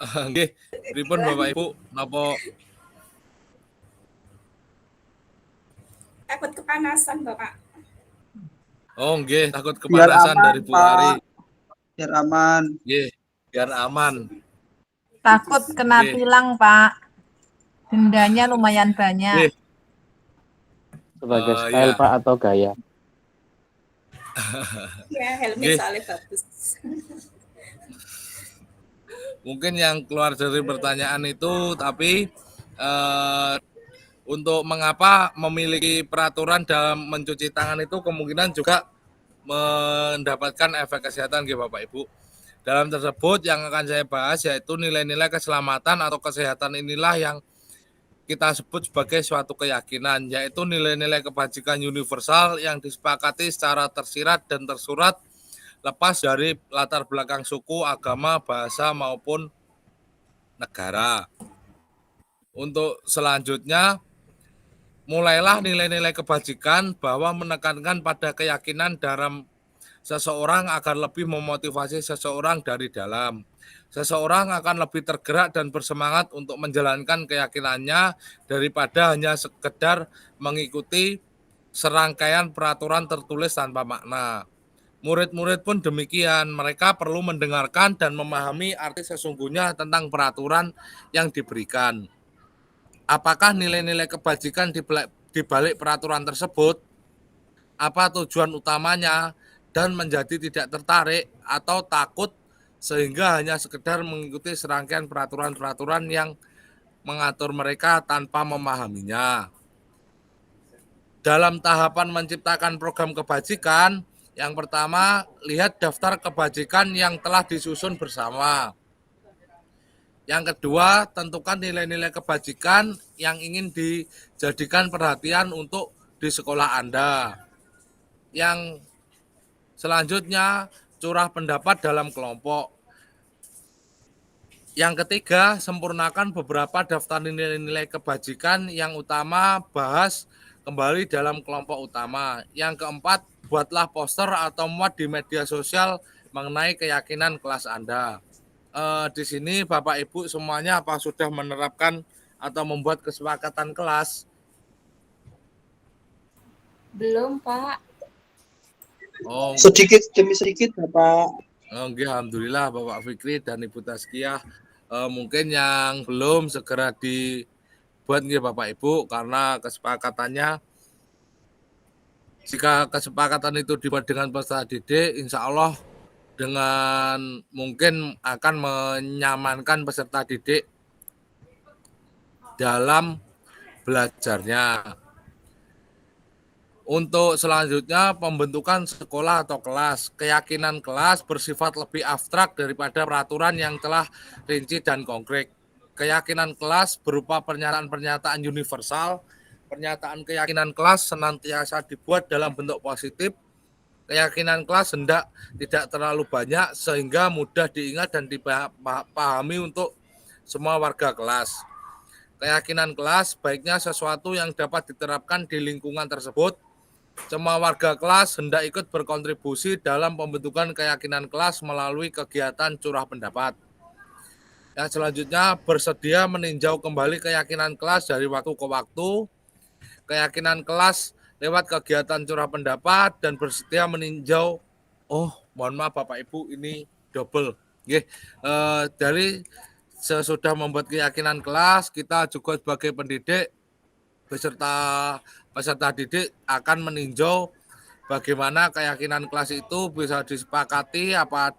A: Nggih, pripun Bapak Ibu? Napa
G: Takut kepanasan, Bapak.
A: Oh, nggih, takut kepanasan dari Bu Ari.
H: Biar aman.
A: Nggih, biar aman.
E: Takut kena
A: Oke.
E: tilang, Pak. Dendanya lumayan banyak.
A: Nggih.
B: Sebagai style
A: Ya.
B: Pak atau gaya?
G: Ya, helmnya
A: Nggih.
G: soalnya bagus.
A: Mungkin yang keluar dari pertanyaan itu, tapi untuk mengapa memiliki peraturan dalam mencuci tangan itu kemungkinan juga mendapatkan efek kesehatan gitu Bapak Ibu. Dalam tersebut yang akan saya bahas yaitu nilai-nilai keselamatan atau kesehatan inilah yang kita sebut sebagai suatu keyakinan, yaitu nilai-nilai kebajikan universal yang disepakati secara tersirat dan tersurat lepas dari latar belakang suku, agama, bahasa maupun negara. Untuk selanjutnya, mulailah nilai-nilai kebajikan bahwa menekankan pada keyakinan dalam seseorang agar lebih memotivasi seseorang dari dalam. Seseorang akan lebih tergerak dan bersemangat untuk menjalankan keyakinannya daripada hanya sekedar mengikuti serangkaian peraturan tertulis tanpa makna. Murid-murid pun demikian, mereka perlu mendengarkan dan memahami arti sesungguhnya tentang peraturan yang diberikan. Apakah nilai-nilai kebajikan di balik peraturan tersebut? Apa tujuan utamanya? Dan menjadi tidak tertarik atau takut sehingga hanya sekedar mengikuti serangkaian peraturan-peraturan yang mengatur mereka tanpa memahaminya. Dalam tahapan menciptakan program kebajikan, yang pertama, lihat daftar kebajikan yang telah disusun bersama. Yang kedua, tentukan nilai-nilai kebajikan yang ingin dijadikan perhatian untuk di sekolah Anda. Yang selanjutnya, curah pendapat dalam kelompok. Yang ketiga, sempurnakan beberapa daftar nilai-nilai kebajikan yang utama, bahas kembali dalam kelompok utama. Yang keempat, buatlah poster atau muat di media sosial mengenai keyakinan kelas Anda. Di sini Bapak Ibu semuanya apa sudah menerapkan atau membuat kesepakatan kelas?
D: Belum, Pak.
A: Oh,
H: Sedikit demi sedikit, Bapak.
A: Oke, alhamdulillah Bapak Fikri dan Ibu Tazkiyah. Mungkin yang belum segera dibuat nih Bapak Ibu karena kesepakatannya jika kesepakatan itu dibuat dengan peserta didik, insya Allah dengan mungkin akan menyamankan peserta didik dalam belajarnya. Untuk selanjutnya, pembentukan sekolah atau kelas. Keyakinan kelas bersifat lebih abstrak daripada peraturan yang telah rinci dan konkret. Keyakinan kelas berupa pernyataan-pernyataan universal. Pernyataan keyakinan kelas senantiasa dibuat dalam bentuk positif. Keyakinan kelas hendak tidak terlalu banyak sehingga mudah diingat dan dipahami untuk semua warga kelas. Keyakinan kelas baiknya sesuatu yang dapat diterapkan di lingkungan tersebut. Semua warga kelas hendak ikut berkontribusi dalam pembentukan keyakinan kelas melalui kegiatan curah pendapat. Yang selanjutnya, bersedia meninjau kembali keyakinan kelas dari waktu ke waktu. Keyakinan kelas lewat kegiatan curah pendapat dan bersedia meninjau. Mohon maaf Bapak Ibu, ini double. Dari sesudah membuat keyakinan kelas, kita juga sebagai pendidik beserta peserta didik akan meninjau bagaimana keyakinan kelas itu bisa disepakati, apa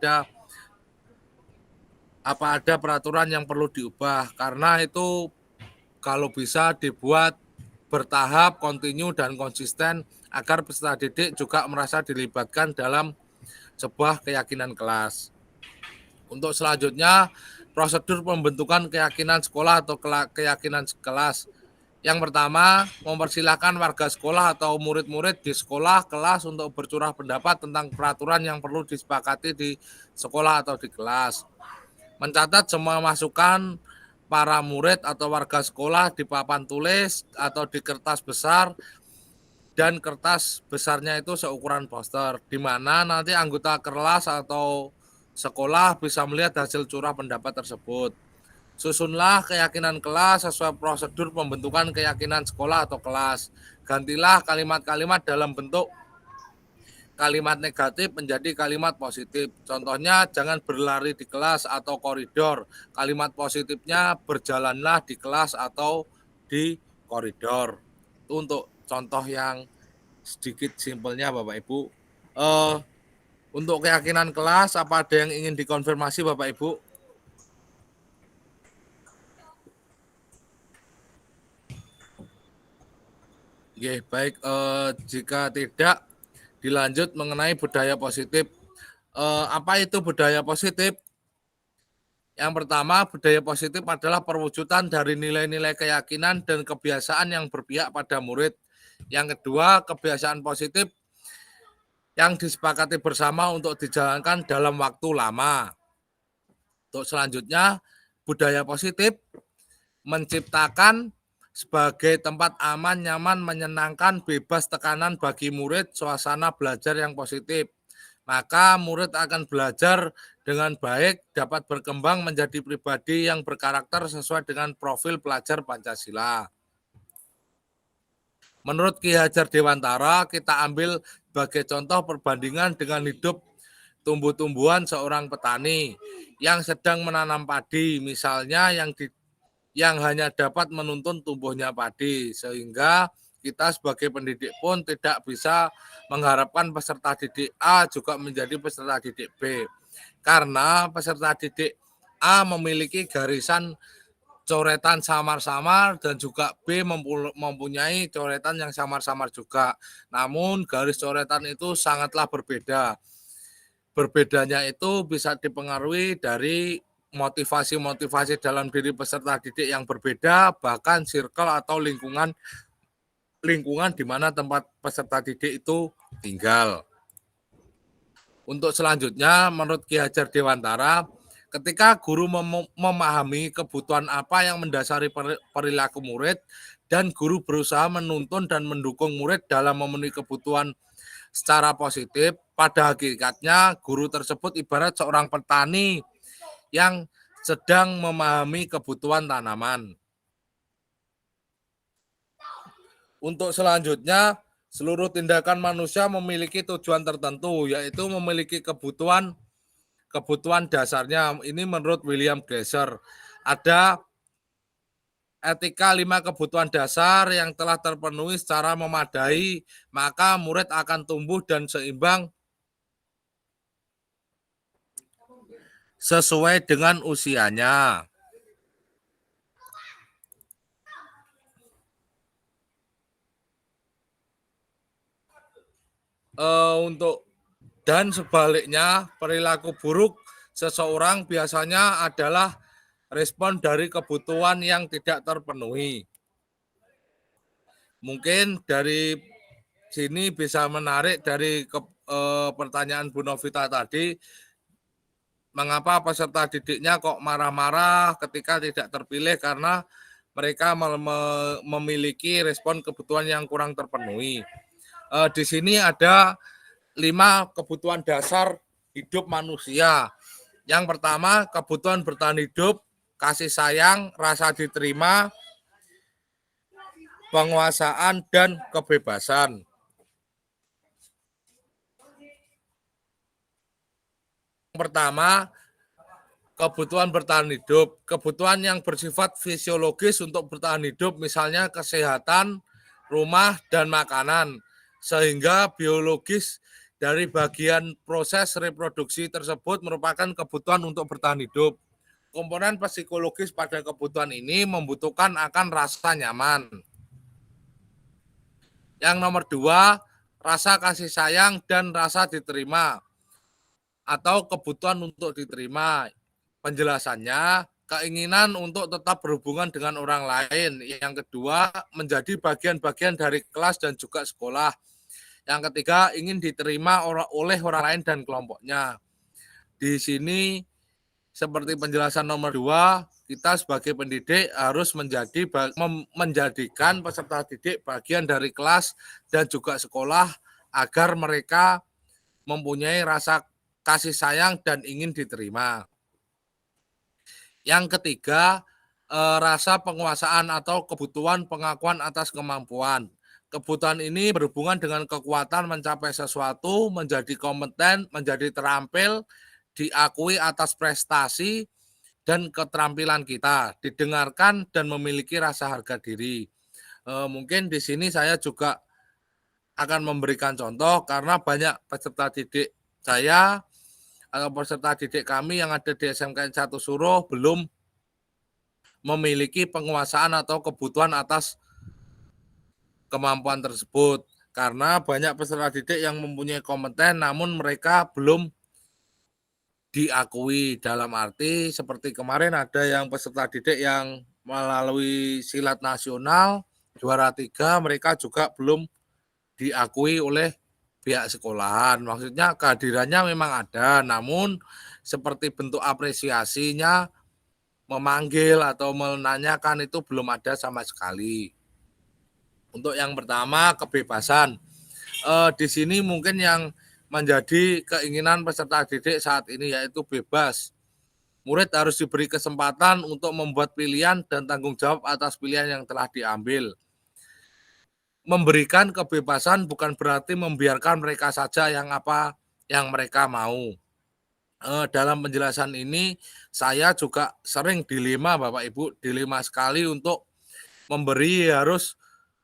A: ada peraturan yang perlu diubah, karena itu kalau bisa dibuat bertahap, kontinu dan konsisten agar peserta didik juga merasa dilibatkan dalam sebuah keyakinan kelas. Untuk selanjutnya, prosedur pembentukan keyakinan sekolah atau keyakinan kelas. Yang pertama, mempersilahkan warga sekolah atau murid-murid di sekolah kelas untuk bercurah pendapat tentang peraturan yang perlu disepakati di sekolah atau di kelas. Mencatat semua masukan para murid atau warga sekolah di papan tulis atau di kertas besar, dan kertas besarnya itu seukuran poster, di mana nanti anggota kelas atau sekolah bisa melihat hasil curah pendapat tersebut. Susunlah keyakinan kelas sesuai prosedur pembentukan keyakinan sekolah atau kelas. Gantilah kalimat-kalimat dalam bentuk kalimat negatif menjadi kalimat positif. Contohnya, jangan berlari di kelas atau koridor. Kalimat positifnya, berjalanlah di kelas atau di koridor. Itu untuk contoh yang sedikit simpelnya Bapak Ibu. Untuk keyakinan kelas, apa ada yang ingin dikonfirmasi Bapak Ibu? Baik, jika tidak, dilanjut mengenai budaya positif. Apa itu budaya positif? Yang pertama, budaya positif adalah perwujudan dari nilai-nilai keyakinan dan kebiasaan yang berpihak pada murid. Yang kedua, kebiasaan positif yang disepakati bersama untuk dijalankan dalam waktu lama. Untuk selanjutnya, budaya positif menciptakan sebagai tempat aman, nyaman, menyenangkan, bebas tekanan bagi murid, suasana belajar yang positif. Maka murid akan belajar dengan baik, dapat berkembang menjadi pribadi yang berkarakter sesuai dengan profil pelajar Pancasila. Menurut Ki Hajar Dewantara, kita ambil sebagai contoh perbandingan dengan hidup tumbuh-tumbuhan seorang petani yang sedang menanam padi, misalnya yang hanya dapat menuntun tumbuhnya padi, sehingga kita sebagai pendidik pun tidak bisa mengharapkan peserta didik A juga menjadi peserta didik B, karena peserta didik A memiliki garisan coretan samar-samar dan juga B mempunyai coretan yang samar-samar juga. Namun garis coretan itu sangatlah berbeda. Berbedanya itu bisa dipengaruhi dari motivasi-motivasi dalam diri peserta didik yang berbeda, bahkan circle atau lingkungan di mana tempat peserta didik itu tinggal. Untuk selanjutnya, menurut Ki Hajar Dewantara, ketika guru memahami kebutuhan apa yang mendasari perilaku murid, dan guru berusaha menuntun dan mendukung murid dalam memenuhi kebutuhan secara positif, pada hakikatnya guru tersebut ibarat seorang petani yang sedang memahami kebutuhan tanaman. Untuk selanjutnya, seluruh tindakan manusia memiliki tujuan tertentu, yaitu memiliki kebutuhan dasarnya. Ini menurut William Glasser. Ada etika 5 kebutuhan dasar yang telah terpenuhi secara memadai, maka murid akan tumbuh dan seimbang sesuai dengan usianya. Dan sebaliknya, perilaku buruk seseorang biasanya adalah respon dari kebutuhan yang tidak terpenuhi. Mungkin dari sini bisa menarik dari pertanyaan Bu Novita tadi, mengapa peserta didiknya kok marah-marah ketika tidak terpilih, karena mereka memiliki respon kebutuhan yang kurang terpenuhi. Di sini ada 5 kebutuhan dasar hidup manusia. Yang pertama, kebutuhan bertahan hidup, kasih sayang, rasa diterima, penguasaan, dan kebebasan. Yang pertama, kebutuhan bertahan hidup. Kebutuhan yang bersifat fisiologis untuk bertahan hidup, misalnya kesehatan, rumah, dan makanan. Sehingga biologis dari bagian proses reproduksi tersebut merupakan kebutuhan untuk bertahan hidup. Komponen psikologis pada kebutuhan ini membutuhkan akan rasa nyaman. Yang nomor 2, rasa kasih sayang dan rasa diterima atau kebutuhan untuk diterima. Penjelasannya, keinginan untuk tetap berhubungan dengan orang lain. Yang kedua, menjadi bagian-bagian dari kelas dan juga sekolah. Yang ketiga, ingin diterima oleh orang lain dan kelompoknya. Di sini, seperti penjelasan nomor 2, kita sebagai pendidik harus menjadikan peserta didik bagian dari kelas dan juga sekolah agar mereka mempunyai rasa kasih sayang dan ingin diterima. Yang ketiga, rasa penguasaan atau kebutuhan pengakuan atas kemampuan. Kebutuhan ini berhubungan dengan kekuatan mencapai sesuatu, menjadi kompeten, menjadi terampil, diakui atas prestasi dan keterampilan kita, didengarkan dan memiliki rasa harga diri. Mungkin di sini saya juga akan memberikan contoh karena banyak peserta didik saya atau peserta didik kami yang ada di SMKN 1 Suruh belum memiliki penguasaan atau kebutuhan atas kemampuan tersebut, karena banyak peserta didik yang mempunyai kompeten namun mereka belum diakui. Dalam arti seperti kemarin ada yang peserta didik yang melalui silat nasional juara 3, mereka juga belum diakui oleh pihak sekolahan. Maksudnya kehadirannya memang ada, namun seperti bentuk apresiasinya memanggil atau menanyakan itu belum ada sama sekali. Untuk yang pertama, kebebasan. Di sini mungkin yang menjadi keinginan peserta didik saat ini yaitu bebas. Murid harus diberi kesempatan untuk membuat pilihan dan tanggung jawab atas pilihan yang telah diambil. Memberikan kebebasan bukan berarti membiarkan mereka saja yang apa yang mereka mau. Dalam penjelasan ini saya juga sering dilema Bapak Ibu, dilema sekali untuk memberi, harus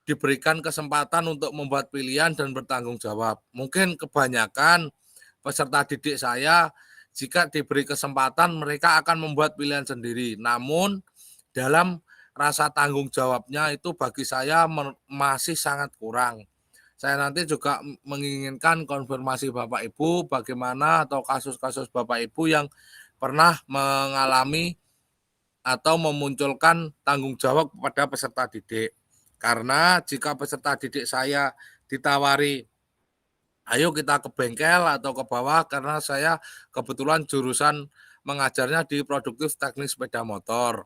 A: diberikan kesempatan untuk membuat pilihan dan bertanggung jawab. Mungkin kebanyakan peserta didik saya jika diberi kesempatan mereka akan membuat pilihan sendiri. Namun dalam rasa tanggung jawabnya itu bagi saya masih sangat kurang. Saya nanti juga menginginkan konfirmasi Bapak Ibu bagaimana atau kasus-kasus Bapak Ibu yang pernah mengalami atau memunculkan tanggung jawab kepada peserta didik. Karena jika peserta didik saya ditawari, ayo kita ke bengkel atau ke bawah, karena saya kebetulan jurusan mengajarnya di produktif teknik sepeda motor.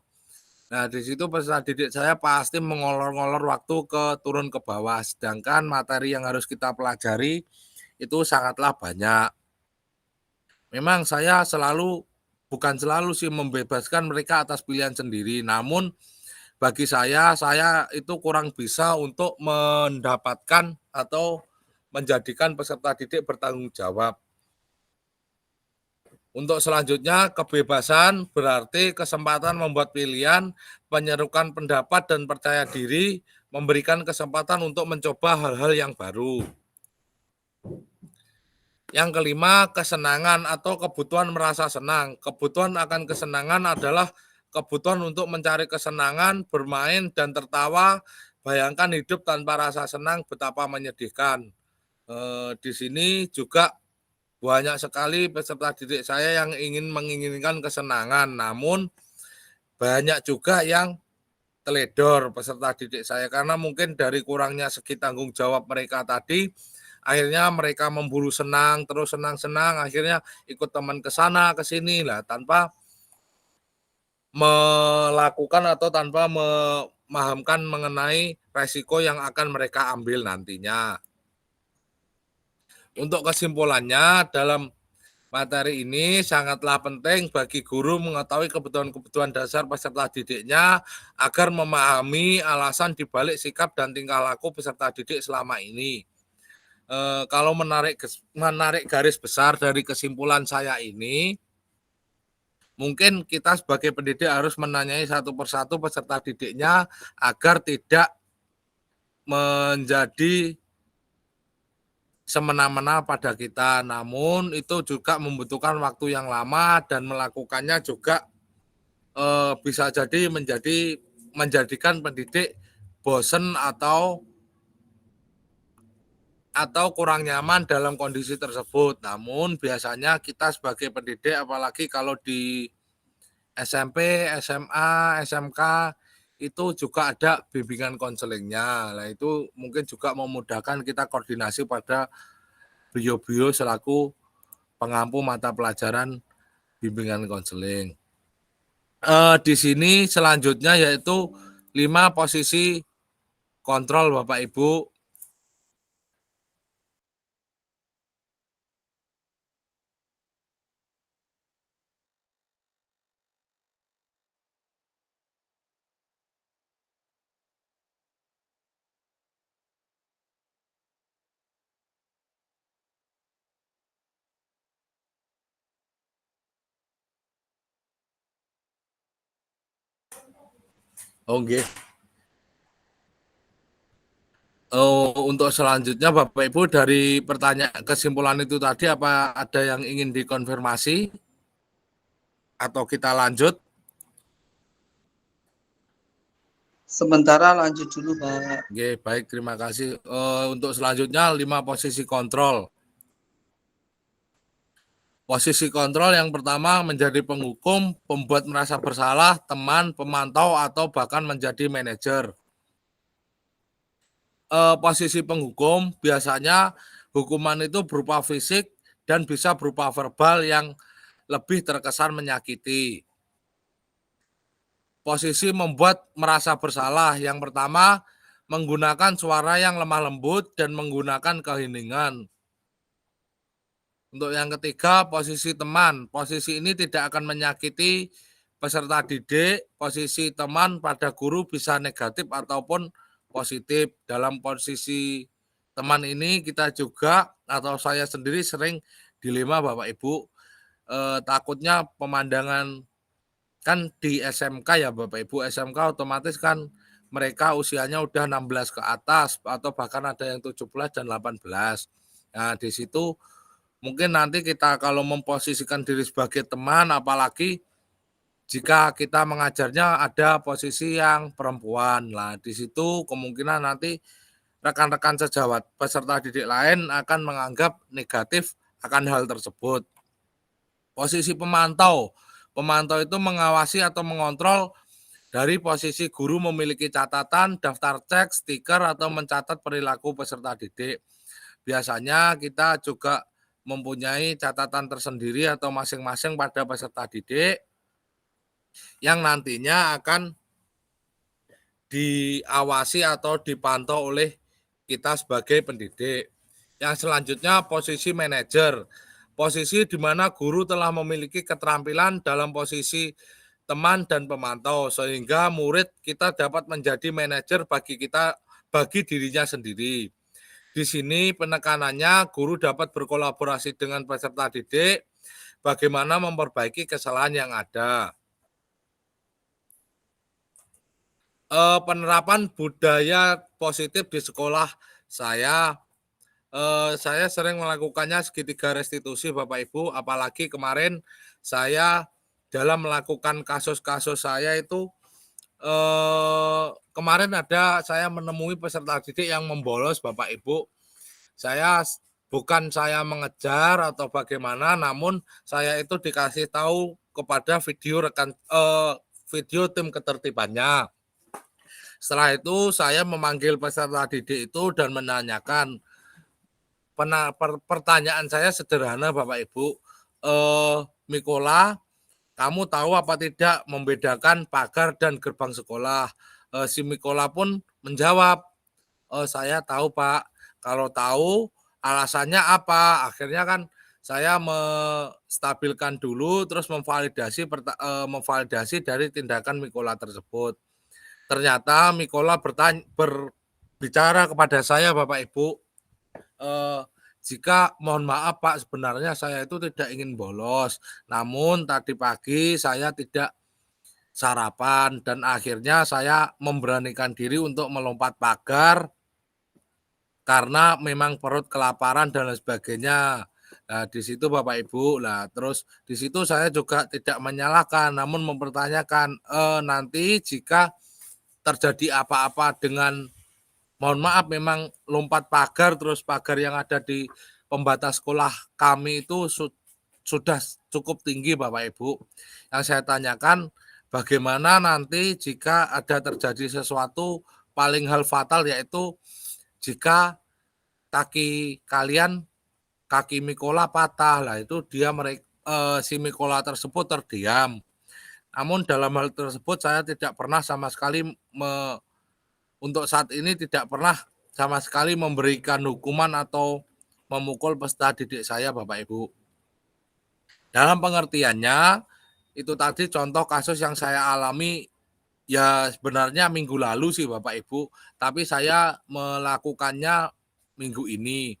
A: Nah, di situ peserta didik saya pasti mengolor-ngolor waktu turun ke bawah, sedangkan materi yang harus kita pelajari itu sangatlah banyak. Memang saya bukan selalu sih membebaskan mereka atas pilihan sendiri, namun bagi saya itu kurang bisa untuk mendapatkan atau menjadikan peserta didik bertanggung jawab. Untuk selanjutnya, kebebasan berarti kesempatan membuat pilihan, menyerukan pendapat dan percaya diri, memberikan kesempatan untuk mencoba hal-hal yang baru. Yang kelima, kesenangan atau kebutuhan merasa senang. Kebutuhan akan kesenangan adalah kebutuhan untuk mencari kesenangan, bermain, dan tertawa. Bayangkan hidup tanpa rasa senang betapa menyedihkan. Di sini juga banyak sekali peserta didik saya yang menginginkan kesenangan, namun banyak juga yang teledor peserta didik saya karena mungkin dari kurangnya segi tanggung jawab mereka tadi, akhirnya mereka memburu senang, terus senang-senang, akhirnya ikut teman ke sana, ke sini lah, tanpa melakukan atau tanpa memahamkan mengenai resiko yang akan mereka ambil nantinya. Untuk kesimpulannya, dalam materi ini sangatlah penting bagi guru mengetahui kebutuhan-kebutuhan dasar peserta didiknya agar memahami alasan dibalik sikap dan tingkah laku peserta didik selama ini. Kalau menarik garis besar dari kesimpulan saya ini, mungkin kita sebagai pendidik harus menanyai satu persatu peserta didiknya agar tidak menjadi semena-mena pada kita. Namun itu juga membutuhkan waktu yang lama dan melakukannya juga bisa jadi menjadikan pendidik bosen atau kurang nyaman dalam kondisi tersebut. Namun biasanya kita sebagai pendidik, apalagi kalau di SMP, SMA, SMK, itu juga ada bimbingan konselingnya. Nah, itu mungkin juga memudahkan kita koordinasi pada beliau-beliau selaku pengampu mata pelajaran bimbingan konseling. Di sini selanjutnya yaitu 5 posisi kontrol Bapak Ibu. Oke. Untuk selanjutnya Bapak Ibu dari pertanyaan kesimpulan itu tadi apa ada yang ingin dikonfirmasi atau kita lanjut?
H: Sementara lanjut dulu, Pak.
A: Oke, baik, terima kasih. Untuk selanjutnya 5 posisi kontrol. Posisi kontrol yang pertama menjadi penghukum, pembuat merasa bersalah, teman, pemantau, atau bahkan menjadi manajer. Posisi penghukum biasanya hukuman itu berupa fisik dan bisa berupa verbal yang lebih terkesan menyakiti. Posisi membuat merasa bersalah yang pertama menggunakan suara yang lemah lembut dan menggunakan keheningan. Untuk yang ketiga, posisi teman. Posisi ini tidak akan menyakiti peserta didik. Posisi teman pada guru bisa negatif ataupun positif. Dalam posisi teman ini kita juga atau saya sendiri sering dilema Bapak Ibu. Takutnya pemandangan kan di SMK ya Bapak Ibu, SMK otomatis kan mereka usianya udah 16 ke atas atau bahkan ada yang 17 dan 18. Nah, di situ mungkin nanti kita kalau memposisikan diri sebagai teman, apalagi jika kita mengajarnya ada posisi yang perempuan. Nah, di situ kemungkinan nanti rekan-rekan sejawat peserta didik lain akan menganggap negatif akan hal tersebut. Posisi pemantau. Pemantau itu mengawasi atau mengontrol dari posisi guru memiliki catatan, daftar cek, stiker, atau mencatat perilaku peserta didik. Biasanya kita juga mempunyai catatan tersendiri atau masing-masing pada peserta didik yang nantinya akan diawasi atau dipantau oleh kita sebagai pendidik. Yang selanjutnya posisi manajer. Posisi di mana guru telah memiliki keterampilan dalam posisi teman dan pemantau sehingga murid kita dapat menjadi manajer bagi dirinya sendiri. Di sini penekanannya guru dapat berkolaborasi dengan peserta didik bagaimana memperbaiki kesalahan yang ada. Penerapan budaya positif di sekolah saya Saya sering melakukannya segitiga restitusi Bapak Ibu, apalagi kemarin saya dalam melakukan kasus-kasus saya itu, kemarin saya menemui peserta didik yang membolos Bapak Ibu. Bukan saya mengejar atau bagaimana, namun saya itu dikasih tahu kepada video tim ketertibannya. Setelah itu saya memanggil peserta didik itu dan menanyakan, pertanyaan saya sederhana Bapak Ibu, Mikola, kamu tahu apa tidak membedakan pagar dan gerbang sekolah? Si Mikola pun menjawab, saya tahu Pak. Kalau tahu alasannya apa? Akhirnya kan saya menstabilkan dulu, terus memvalidasi dari tindakan Mikola tersebut. Ternyata Mikola berbicara kepada saya Bapak Ibu, jika mohon maaf Pak, sebenarnya saya itu tidak ingin bolos, namun tadi pagi saya tidak sarapan dan akhirnya saya memberanikan diri untuk melompat pagar karena memang perut kelaparan dan lain sebagainya. Nah, di situ Bapak Ibu, terus di situ saya juga tidak menyalahkan, namun mempertanyakan, nanti jika terjadi apa-apa dengan, mohon maaf, memang lompat pagar, terus pagar yang ada di pembatas sekolah kami itu sudah cukup tinggi Bapak Ibu. Yang saya tanyakan, bagaimana nanti jika ada terjadi sesuatu paling hal fatal, yaitu jika kaki Mikola patah, lah itu si Mikola tersebut terdiam. Namun dalam hal tersebut saya tidak pernah sama sekali untuk saat ini tidak pernah sama sekali memberikan hukuman atau memukul peserta didik saya Bapak Ibu. Dalam pengertiannya, itu tadi contoh kasus yang saya alami ya sebenarnya minggu lalu sih Bapak Ibu, tapi saya melakukannya minggu ini.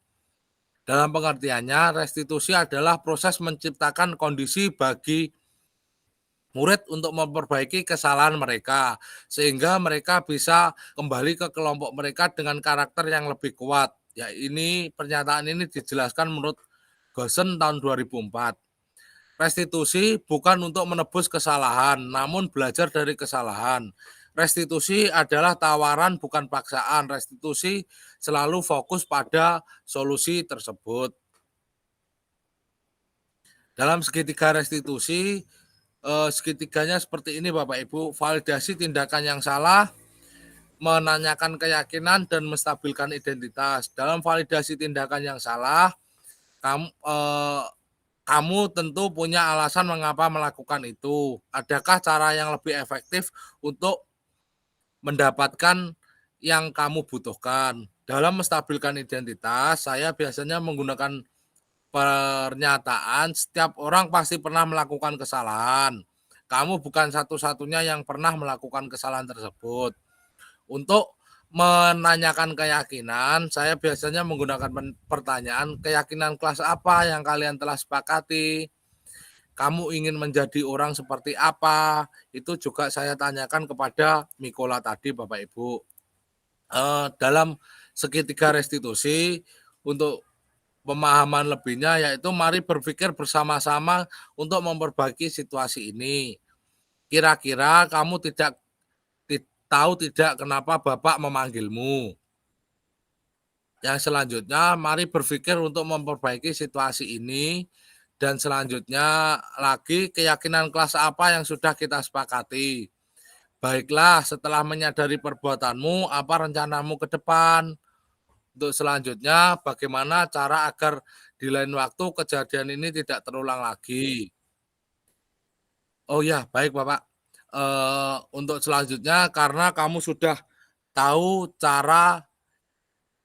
A: Dalam pengertiannya, restitusi adalah proses menciptakan kondisi bagi murid untuk memperbaiki kesalahan mereka, sehingga mereka bisa kembali ke kelompok mereka dengan karakter yang lebih kuat. Ya, pernyataan ini dijelaskan menurut Goosen tahun 2004. Restitusi bukan untuk menebus kesalahan, namun belajar dari kesalahan. Restitusi adalah tawaran bukan paksaan. Restitusi selalu fokus pada solusi tersebut. Dalam segitiga restitusi, segitiganya seperti ini Bapak Ibu, validasi tindakan yang salah, menanyakan keyakinan, dan menstabilkan identitas. Dalam validasi tindakan yang salah, kamu tentu punya alasan mengapa melakukan itu. Adakah cara yang lebih efektif untuk mendapatkan yang kamu butuhkan? Dalam menstabilkan identitas, saya biasanya menggunakan pernyataan, setiap orang pasti pernah melakukan kesalahan. Kamu bukan satu-satunya yang pernah melakukan kesalahan tersebut. Untuk menanyakan keyakinan, saya biasanya menggunakan pertanyaan, keyakinan kelas apa yang kalian telah sepakati? Kamu ingin menjadi orang seperti apa? Itu juga saya tanyakan kepada Mikola tadi Bapak Ibu. Dalam segitiga restitusi, untuk pemahaman lebihnya yaitu mari berpikir bersama-sama untuk memperbaiki situasi ini. Kira-kira kamu tahu tidak kenapa Bapak memanggilmu? Yang selanjutnya, mari berpikir untuk memperbaiki situasi ini. Dan selanjutnya lagi, keyakinan kelas apa yang sudah kita sepakati? Baiklah, setelah menyadari perbuatanmu, apa rencanamu ke depan? Untuk selanjutnya, bagaimana cara agar di lain waktu kejadian ini tidak terulang lagi? Oh ya, baik Bapak. Untuk selanjutnya, karena kamu sudah tahu cara,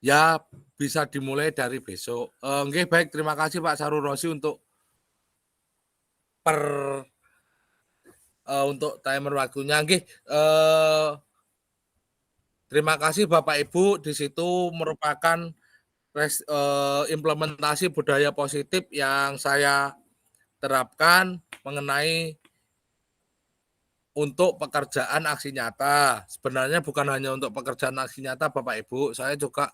A: ya bisa dimulai dari besok. Nggih, baik, terima kasih Pak Sarul Rosi untuk timer waktunya. Nggih, terima kasih Bapak Ibu. Di situ merupakan implementasi budaya positif yang saya terapkan mengenai untuk pekerjaan aksi nyata. Sebenarnya bukan hanya untuk pekerjaan aksi nyata Bapak Ibu, saya juga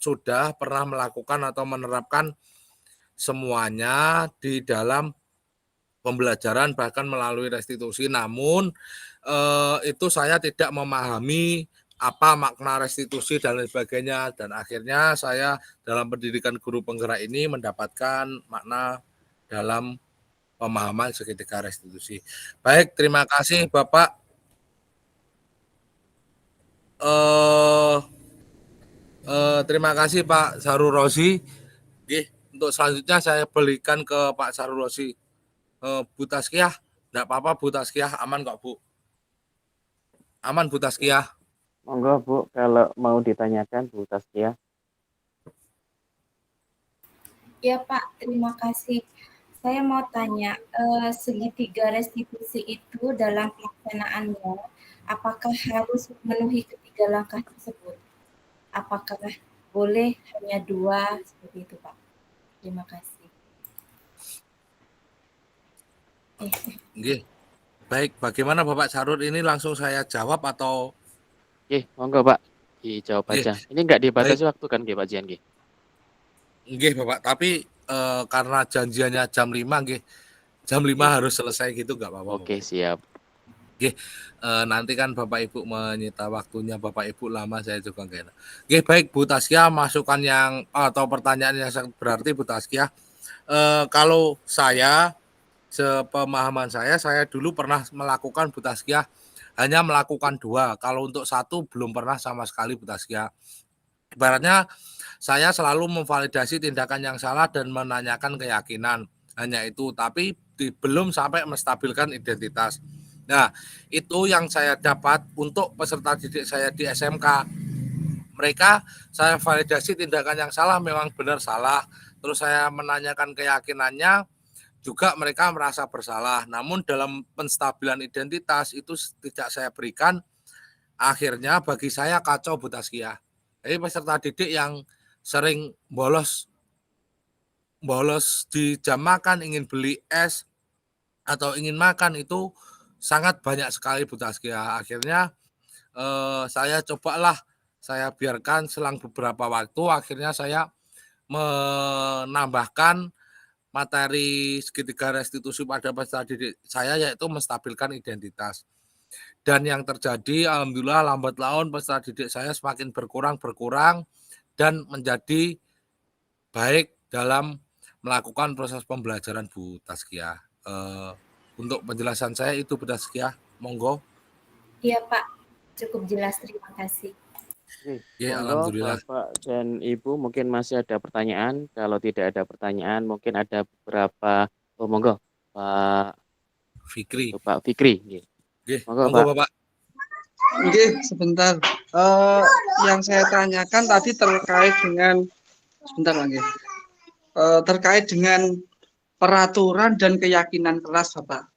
A: sudah pernah melakukan atau menerapkan semuanya di dalam pembelajaran bahkan melalui restitusi. Namun itu saya tidak memahami apa makna restitusi dan lain sebagainya, dan akhirnya saya dalam pendidikan guru penggerak ini mendapatkan makna dalam pemahaman segitiga restitusi. Baik, terima kasih Bapak. Terima kasih Pak Sarul Rozi. Untuk selanjutnya saya berikan ke Pak Sarul Rozi. Bu Taskiah, enggak apa-apa Bu Taskiah, aman kok Bu. Aman Bu Taskiah.
B: Monggo Bu, kalau mau ditanyakan Bu Taskia.
D: Ya Pak, terima kasih. Saya mau tanya, segitiga restitusi itu dalam pelaksanaannya, apakah harus memenuhi ketiga langkah tersebut? Apakah boleh hanya 2 seperti itu Pak? Terima kasih.
A: Nggih. Baik, bagaimana Bapak Sarul, ini langsung saya jawab atau
B: Monggo Pak, dijawab
A: Nggih.
B: aja. Ini enggak dibatasi waktu kan nggih Pak Jian nggih?
A: Nggih Bapak, tapi karena janjiannya jam 5 nggih. Jam 5 harus selesai gitu enggak apa-apa.
B: Oke, siap.
A: Nggih, nanti kan Bapak Ibu menyita waktunya Bapak Ibu lama, saya juga enggak enak. Nggih, baik Bu Taskia, masukan yang atau pertanyaan yang sangat berarti Bu Taskia. Kalau saya sepemahaman saya dulu pernah melakukan Bu Taskia hanya melakukan 2. Kalau untuk 1 belum pernah sama sekali Bu Taskia. Ibaratnya saya selalu memvalidasi tindakan yang salah dan menanyakan keyakinan. Hanya itu, tapi belum sampai menstabilkan identitas. Nah, itu yang saya dapat untuk peserta didik saya di SMK. Mereka saya validasi tindakan yang salah memang benar salah. Terus saya menanyakan keyakinannya, juga mereka merasa bersalah. Namun dalam penstabilan identitas itu tidak saya berikan. Akhirnya bagi saya kacau Bu Taskia. Jadi peserta didik yang sering bolos di jam makan, ingin beli es atau ingin makan itu sangat banyak sekali Bu Taskia. Akhirnya saya cobalah, saya biarkan selang beberapa waktu, akhirnya saya menambahkan materi segitiga restitusi pada peserta didik saya, yaitu menstabilkan identitas. Dan yang terjadi, alhamdulillah lambat laun peserta didik saya semakin berkurang dan menjadi baik dalam melakukan proses pembelajaran Bu Taskia. Untuk penjelasan saya itu Bu Taskia, monggo.
D: Iya Pak, cukup jelas, terima kasih.
A: Ya,
B: Monggo
A: alhamdulillah.
B: Bapak dan Ibu, mungkin masih ada pertanyaan. Kalau tidak ada pertanyaan, mungkin ada beberapa. Monggo Pak
A: Fikri.
B: Pak Fikri.
A: Monggo Bapak.
H: Oke, sebentar. Yang saya tanyakan tadi terkait dengan terkait dengan peraturan dan keyakinan kelas, Bapak.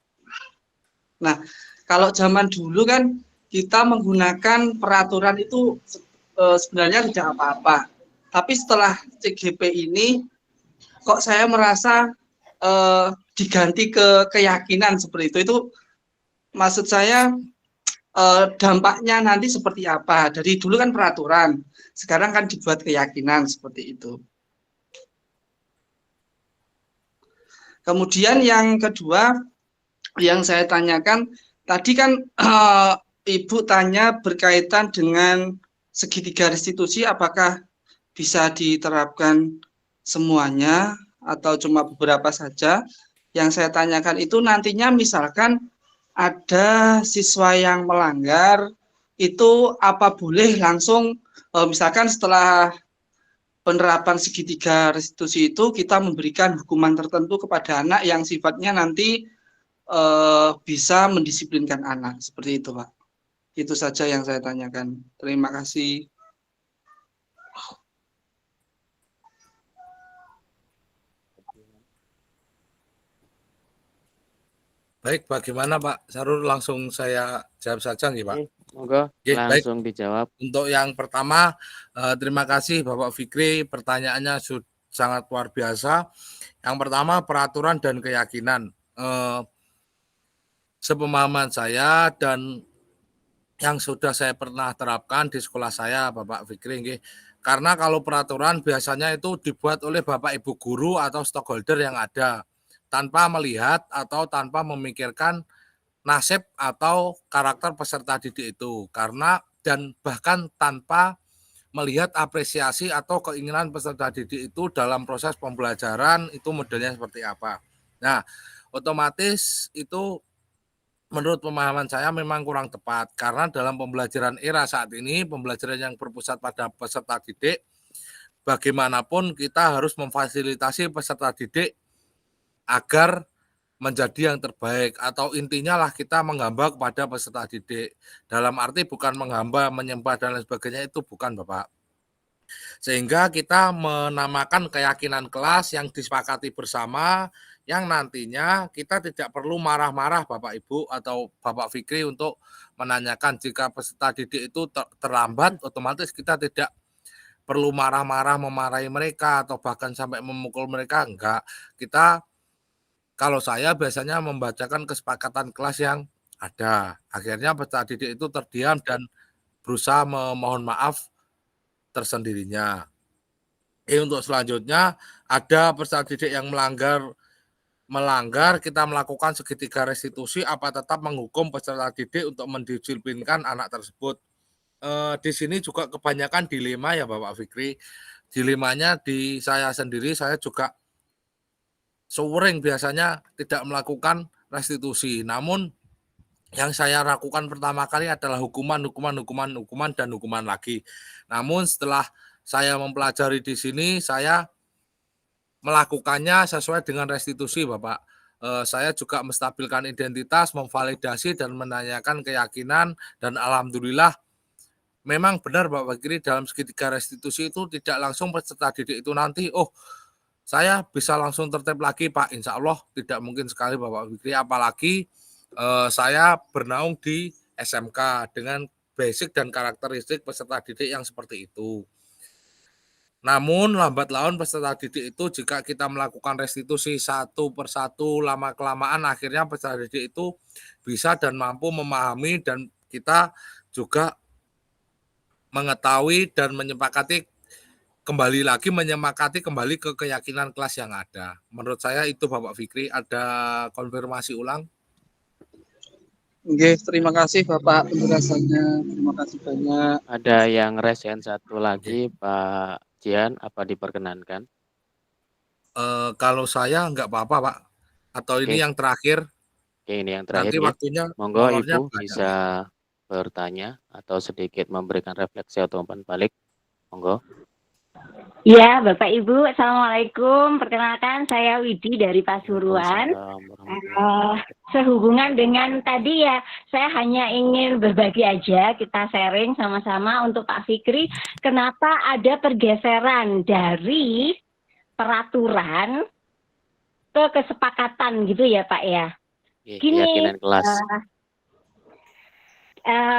H: Nah, kalau zaman dulu kan kita menggunakan peraturan itu sebenarnya tidak apa-apa. Tapi setelah CGP ini, kok saya merasa diganti ke keyakinan seperti itu. Itu maksud saya dampaknya nanti seperti apa. Dari dulu kan peraturan, sekarang kan dibuat keyakinan seperti itu. Kemudian yang kedua yang saya tanyakan, tadi kan Ibu tanya berkaitan dengan segitiga restitusi, apakah bisa diterapkan semuanya atau cuma beberapa saja. Yang saya tanyakan itu nantinya misalkan ada siswa yang melanggar, itu apa boleh langsung misalkan setelah penerapan segitiga restitusi itu kita memberikan hukuman tertentu kepada anak yang sifatnya nanti bisa mendisiplinkan anak, seperti itu Pak. Itu saja yang saya tanyakan. Terima kasih.
A: Baik, bagaimana Pak Sarul, langsung saya jawab saja nih Pak.
B: Monggo langsung dijawab.
A: Untuk yang pertama, terima kasih Bapak Fikri, pertanyaannya sangat luar biasa. Yang pertama, peraturan dan keyakinan. Sepemahaman saya dan yang sudah saya pernah terapkan di sekolah saya, Bapak Fikri, Karena kalau peraturan biasanya itu dibuat oleh Bapak Ibu guru atau stakeholder yang ada, tanpa melihat atau tanpa memikirkan nasib atau karakter peserta didik itu. Dan bahkan tanpa melihat apresiasi atau keinginan peserta didik itu dalam proses pembelajaran itu modelnya seperti apa. Nah, otomatis itu menurut pemahaman saya memang kurang tepat karena dalam pembelajaran era saat ini, pembelajaran yang berpusat pada peserta didik, bagaimanapun kita harus memfasilitasi peserta didik agar menjadi yang terbaik atau intinya lah kita menghamba kepada peserta didik. Dalam arti bukan menghamba, menyembah dan lain sebagainya itu bukan Bapak. Sehingga kita menamakan keyakinan kelas yang disepakati bersama yang nantinya kita tidak perlu marah-marah Bapak Ibu atau Bapak Fikri untuk menanyakan jika peserta didik itu terlambat, otomatis kita tidak perlu marah-marah memarahi mereka atau bahkan sampai memukul mereka, enggak. Kita kalau saya biasanya membacakan kesepakatan kelas yang ada. Akhirnya peserta didik itu terdiam dan berusaha memohon maaf tersendirinya. Untuk selanjutnya ada peserta didik yang melanggar kita melakukan segitiga restitusi apa tetap menghukum peserta didik untuk mendisiplinkan anak tersebut. Di sini juga kebanyakan dilema ya Bapak Fikri. Dilemanya di saya sendiri, saya juga sering biasanya tidak melakukan restitusi. Namun yang saya lakukan pertama kali adalah hukuman dan hukuman lagi. Namun setelah saya mempelajari di sini, saya melakukannya sesuai dengan restitusi, Bapak. Saya juga menstabilkan identitas, memvalidasi dan menanyakan keyakinan, dan alhamdulillah memang benar Bapak Fikri dalam segitiga restitusi itu tidak langsung peserta didik itu nanti, saya bisa langsung tertib lagi Pak, insya Allah tidak mungkin sekali Bapak Fikri, apalagi saya bernaung di SMK dengan basic dan karakteristik peserta didik yang seperti itu. Namun lambat laun peserta didik itu jika kita melakukan restitusi satu persatu lama-kelamaan akhirnya peserta didik itu bisa dan mampu memahami dan kita juga mengetahui dan menyepakati kembali ke keyakinan kelas yang ada. Menurut saya itu Bapak Fikri, ada konfirmasi ulang?
H: Oke, terima kasih Bapak penjelasannya. Terima kasih banyak.
B: Ada yang resen satu lagi Pak Jihan, apa diperkenankan?
A: Kalau saya enggak apa-apa Pak. Atau ini yang terakhir?
B: Oke, ini yang terakhir
A: Nanti
B: ya.
A: waktunya
B: Monggo
A: molornya
B: Ibu
A: banyak.
B: bisa bertanya atau sedikit memberikan refleksi atau umpan balik. Monggo.
I: Ya, Bapak Ibu, Assalamualaikum. Perkenalkan, saya Widi dari Pasuruan. Sehubungan dengan tadi ya, saya hanya ingin berbagi aja, kita sharing sama-sama untuk Pak Fikri, kenapa ada pergeseran dari peraturan ke kesepakatan gitu ya Pak ya. Gini,
B: keyakinan kelas.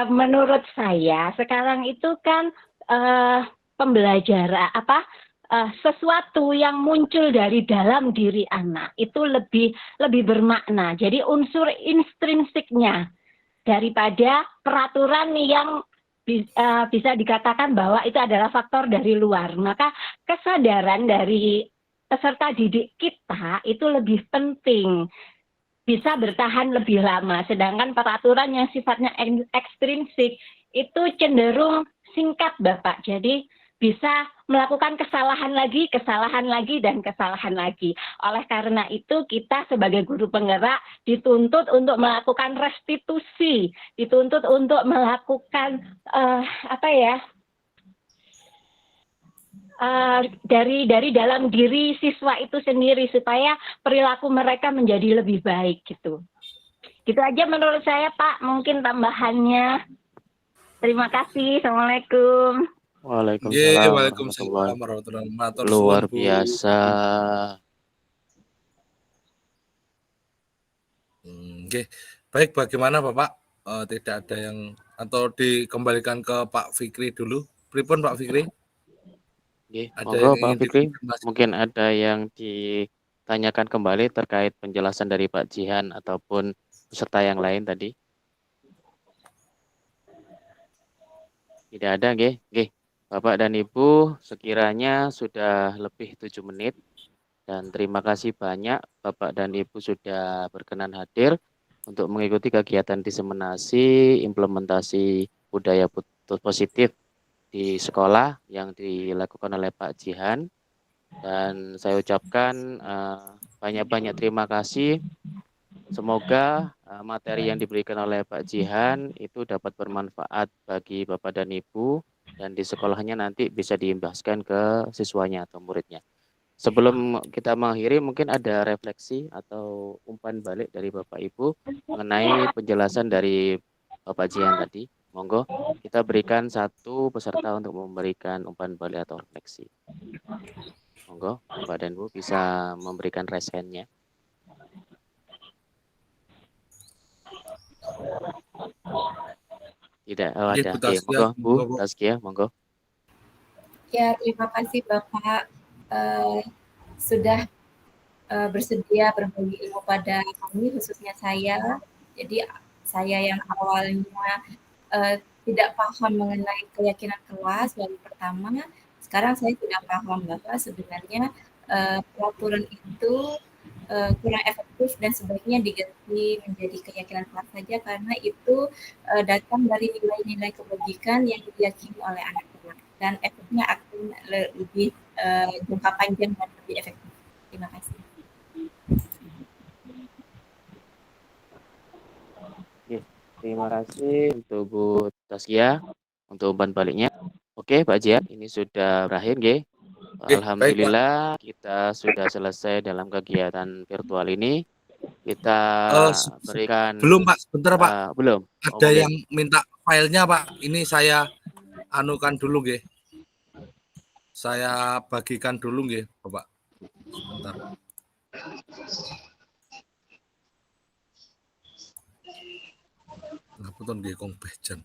I: Menurut saya sekarang itu kan pembelajaran sesuatu yang muncul dari dalam diri anak itu lebih bermakna. Jadi unsur intrinsiknya daripada peraturan yang bisa dikatakan bahwa itu adalah faktor dari luar. Maka kesadaran dari peserta didik kita itu lebih penting, bisa bertahan lebih lama. Sedangkan peraturan yang sifatnya ekstrinsik itu cenderung singkat Bapak. Jadi bisa melakukan kesalahan lagi, dan kesalahan lagi. Oleh karena itu kita sebagai guru penggerak dituntut untuk melakukan restitusi, dituntut untuk melakukan dari dalam diri siswa itu sendiri supaya perilaku mereka menjadi lebih baik gitu. Gitu aja menurut saya Pak, mungkin tambahannya. Terima kasih. Assalamualaikum.
B: Waalaikumsalam warahmatullahi wabarakatuh. Luar biasa.
A: Oke. Baik, bagaimana Bapak? Tidak ada yang atau dikembalikan ke Pak Fikri dulu. Pripun Pak Fikri?
B: Monggo Pak Fikri, mungkin ada yang ditanyakan kembali terkait penjelasan dari Pak Jihan ataupun peserta yang lain tadi. Tidak ada, nggih. Bapak dan Ibu, sekiranya sudah lebih 7 menit dan terima kasih banyak Bapak dan Ibu sudah berkenan hadir untuk mengikuti kegiatan diseminasi implementasi budaya positif di sekolah yang dilakukan oleh Pak Jihan. Dan saya ucapkan banyak-banyak terima kasih. Semoga materi yang diberikan oleh Pak Jihan itu dapat bermanfaat bagi Bapak dan Ibu dan di sekolahnya nanti bisa diimbaskan ke siswanya atau muridnya. Sebelum kita mengakhiri, mungkin ada refleksi atau umpan balik dari Bapak Ibu mengenai penjelasan dari Bapak Jihan tadi. Monggo, kita berikan satu peserta untuk memberikan umpan balik atau refleksi. Monggo, Bapak dan Ibu bisa memberikan resennya. Tidak, oh
A: Oke,
B: ada.
A: Bu
B: Oke,
A: Taskia,
B: monggo Bu
A: monggo, Bu.
B: Taskia, monggo.
D: Ya, terima kasih Bapak sudah bersedia berbagi ilmu pada kami, khususnya saya. Jadi saya yang awalnya tidak paham mengenai keyakinan kelas baru pertama, sekarang saya sudah paham bahwa sebenarnya peraturan itu kurang efektif dan sebaiknya diganti menjadi keyakinan kelas saja karena itu datang dari nilai-nilai kebajikan yang diyakini oleh anak-anak dan efeknya akan lebih jangka panjang dan lebih efektif. Terima kasih.
B: Terima kasih untuk Bu Taskia untuk umpan baliknya. Oke, Pak Jihan, ini sudah berakhir, nggih. Alhamdulillah kita sudah selesai dalam kegiatan virtual ini. Kita berikan
A: Belum Pak, sebentar Pak.
B: Belum.
A: Ada yang minta filenya Pak. Ini saya anukan dulu nggih. Saya bagikan dulu nggih, Bapak. Sebentar. Ngapunten nggih Kong Bejan.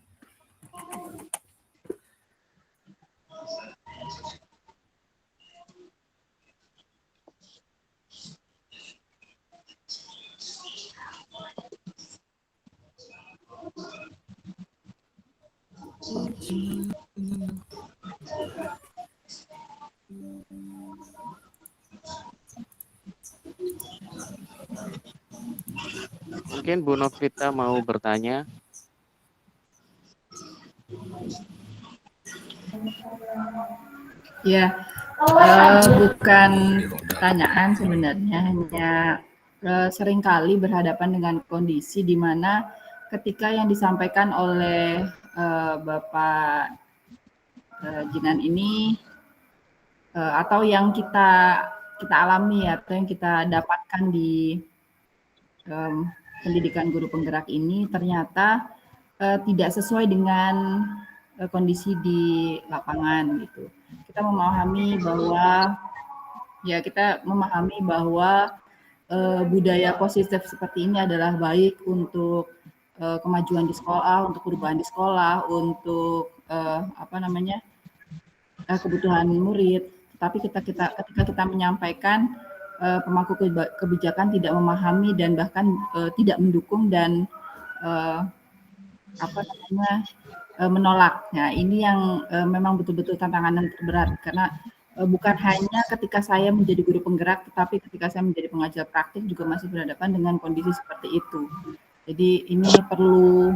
B: Mungkin Bu Novita mau bertanya.
E: Ya, bukan pertanyaan sebenarnya, hanya seringkali berhadapan dengan kondisi di mana ketika yang disampaikan oleh Bapak Jinan ini atau yang kita alami atau yang kita dapatkan di pendidikan guru penggerak ini ternyata tidak sesuai dengan kondisi di lapangan gitu. Kita memahami bahwa budaya positif seperti ini adalah baik untuk kemajuan di sekolah, untuk perubahan di sekolah, untuk kebutuhan murid. Tapi ketika kita menyampaikan, pemangku kebijakan tidak memahami dan bahkan tidak mendukung dan menolak. Nah, ini yang memang betul-betul tantangan yang terberat karena bukan hanya ketika saya menjadi guru penggerak, tetapi ketika saya menjadi pengajar praktik juga masih berhadapan dengan kondisi seperti itu. Jadi ini perlu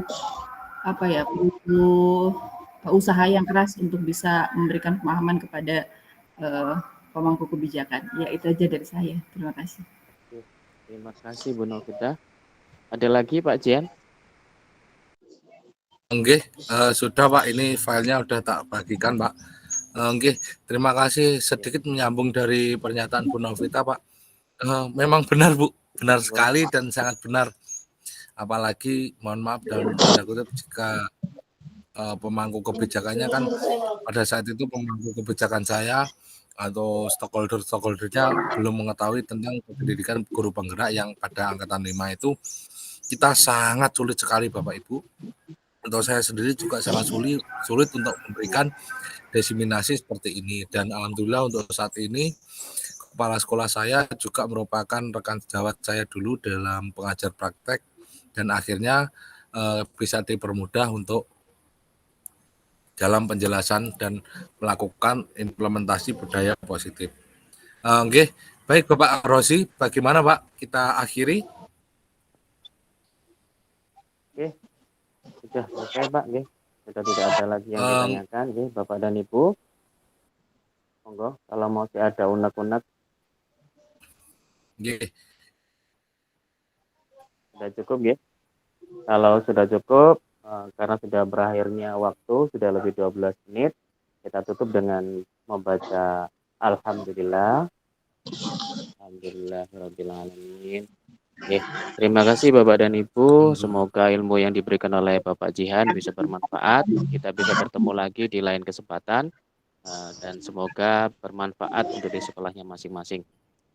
E: usaha yang keras untuk bisa memberikan pemahaman kepada pemangku kebijakan. Ya, itu aja dari saya. Terima kasih.
B: Terima kasih Bu Novita. Ada lagi Pak Jihan?
A: Oke, sudah Pak, ini filenya udah tak bagikan Pak. Oke, terima kasih. Sedikit menyambung dari pernyataan Bu Novita Pak. Memang benar Bu, benar sekali dan sangat benar. Apalagi mohon maaf dalam tanda kutip jika pemangku kebijakannya kan pada saat itu pemangku kebijakan saya atau stakeholder-nya belum mengetahui tentang pendidikan guru penggerak yang pada angkatan 5 itu kita sangat sulit sekali Bapak Ibu. Untuk saya sendiri juga sangat sulit untuk memberikan diseminasi seperti ini dan alhamdulillah untuk saat ini kepala sekolah saya juga merupakan rekan sejawat saya dulu dalam pengajar praktek dan akhirnya bisa dipermudah untuk dalam penjelasan dan melakukan implementasi budaya positif. Nggih, baik Bapak Rosi, bagaimana Pak? Kita akhiri.
B: Oke, sudah selesai Pak, nggih. Sudah tidak ada lagi yang
A: Em,
B: ditanyakan, nggih, Bapak dan Ibu. Monggo, kalau masih ada unek-unek,
A: Nggih.
B: sudah cukup, nggih. Kalau sudah cukup, karena sudah berakhirnya waktu, sudah lebih 12 menit, kita tutup dengan membaca Alhamdulillah. Alhamdulillahirabbil alamin. Oke, terima kasih Bapak dan Ibu. Semoga ilmu yang diberikan oleh Bapak Jihan bisa bermanfaat. Kita bisa bertemu lagi di lain kesempatan, dan semoga bermanfaat untuk di sekolahnya masing-masing.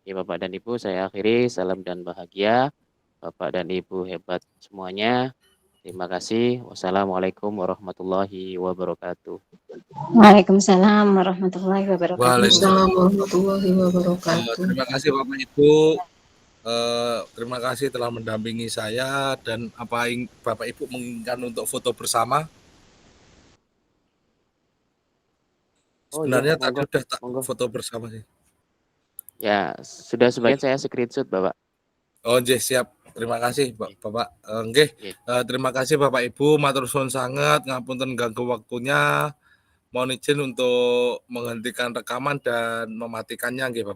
B: Oke, Bapak dan Ibu, saya akhiri. Salam dan bahagia. Bapak dan Ibu hebat semuanya. Terima kasih. Wassalamualaikum warahmatullahi wabarakatuh.
I: Waalaikumsalam warahmatullahi wabarakatuh.
A: Waalaikumsalam.
E: warahmatullahi wabarakatuh.
A: Terima kasih Bapak Ibu. Terima kasih telah mendampingi saya, dan apa Bapak Ibu menginginkan untuk foto bersama?
B: Oh
A: Sebenarnya
B: iya,
A: tadi
B: monggo,
A: udah tak
B: monggo.
A: foto bersama sih.
B: Ya, sudah sebagian saya screenshot, Bapak.
A: Oh, nggih, siap. Terima kasih Bapak. Nggih, terima kasih Bapak Ibu, matur suwun sangat, ngapunten ganggu waktunya. Mohon izin untuk menghentikan rekaman dan mematikannya nggih Bapak.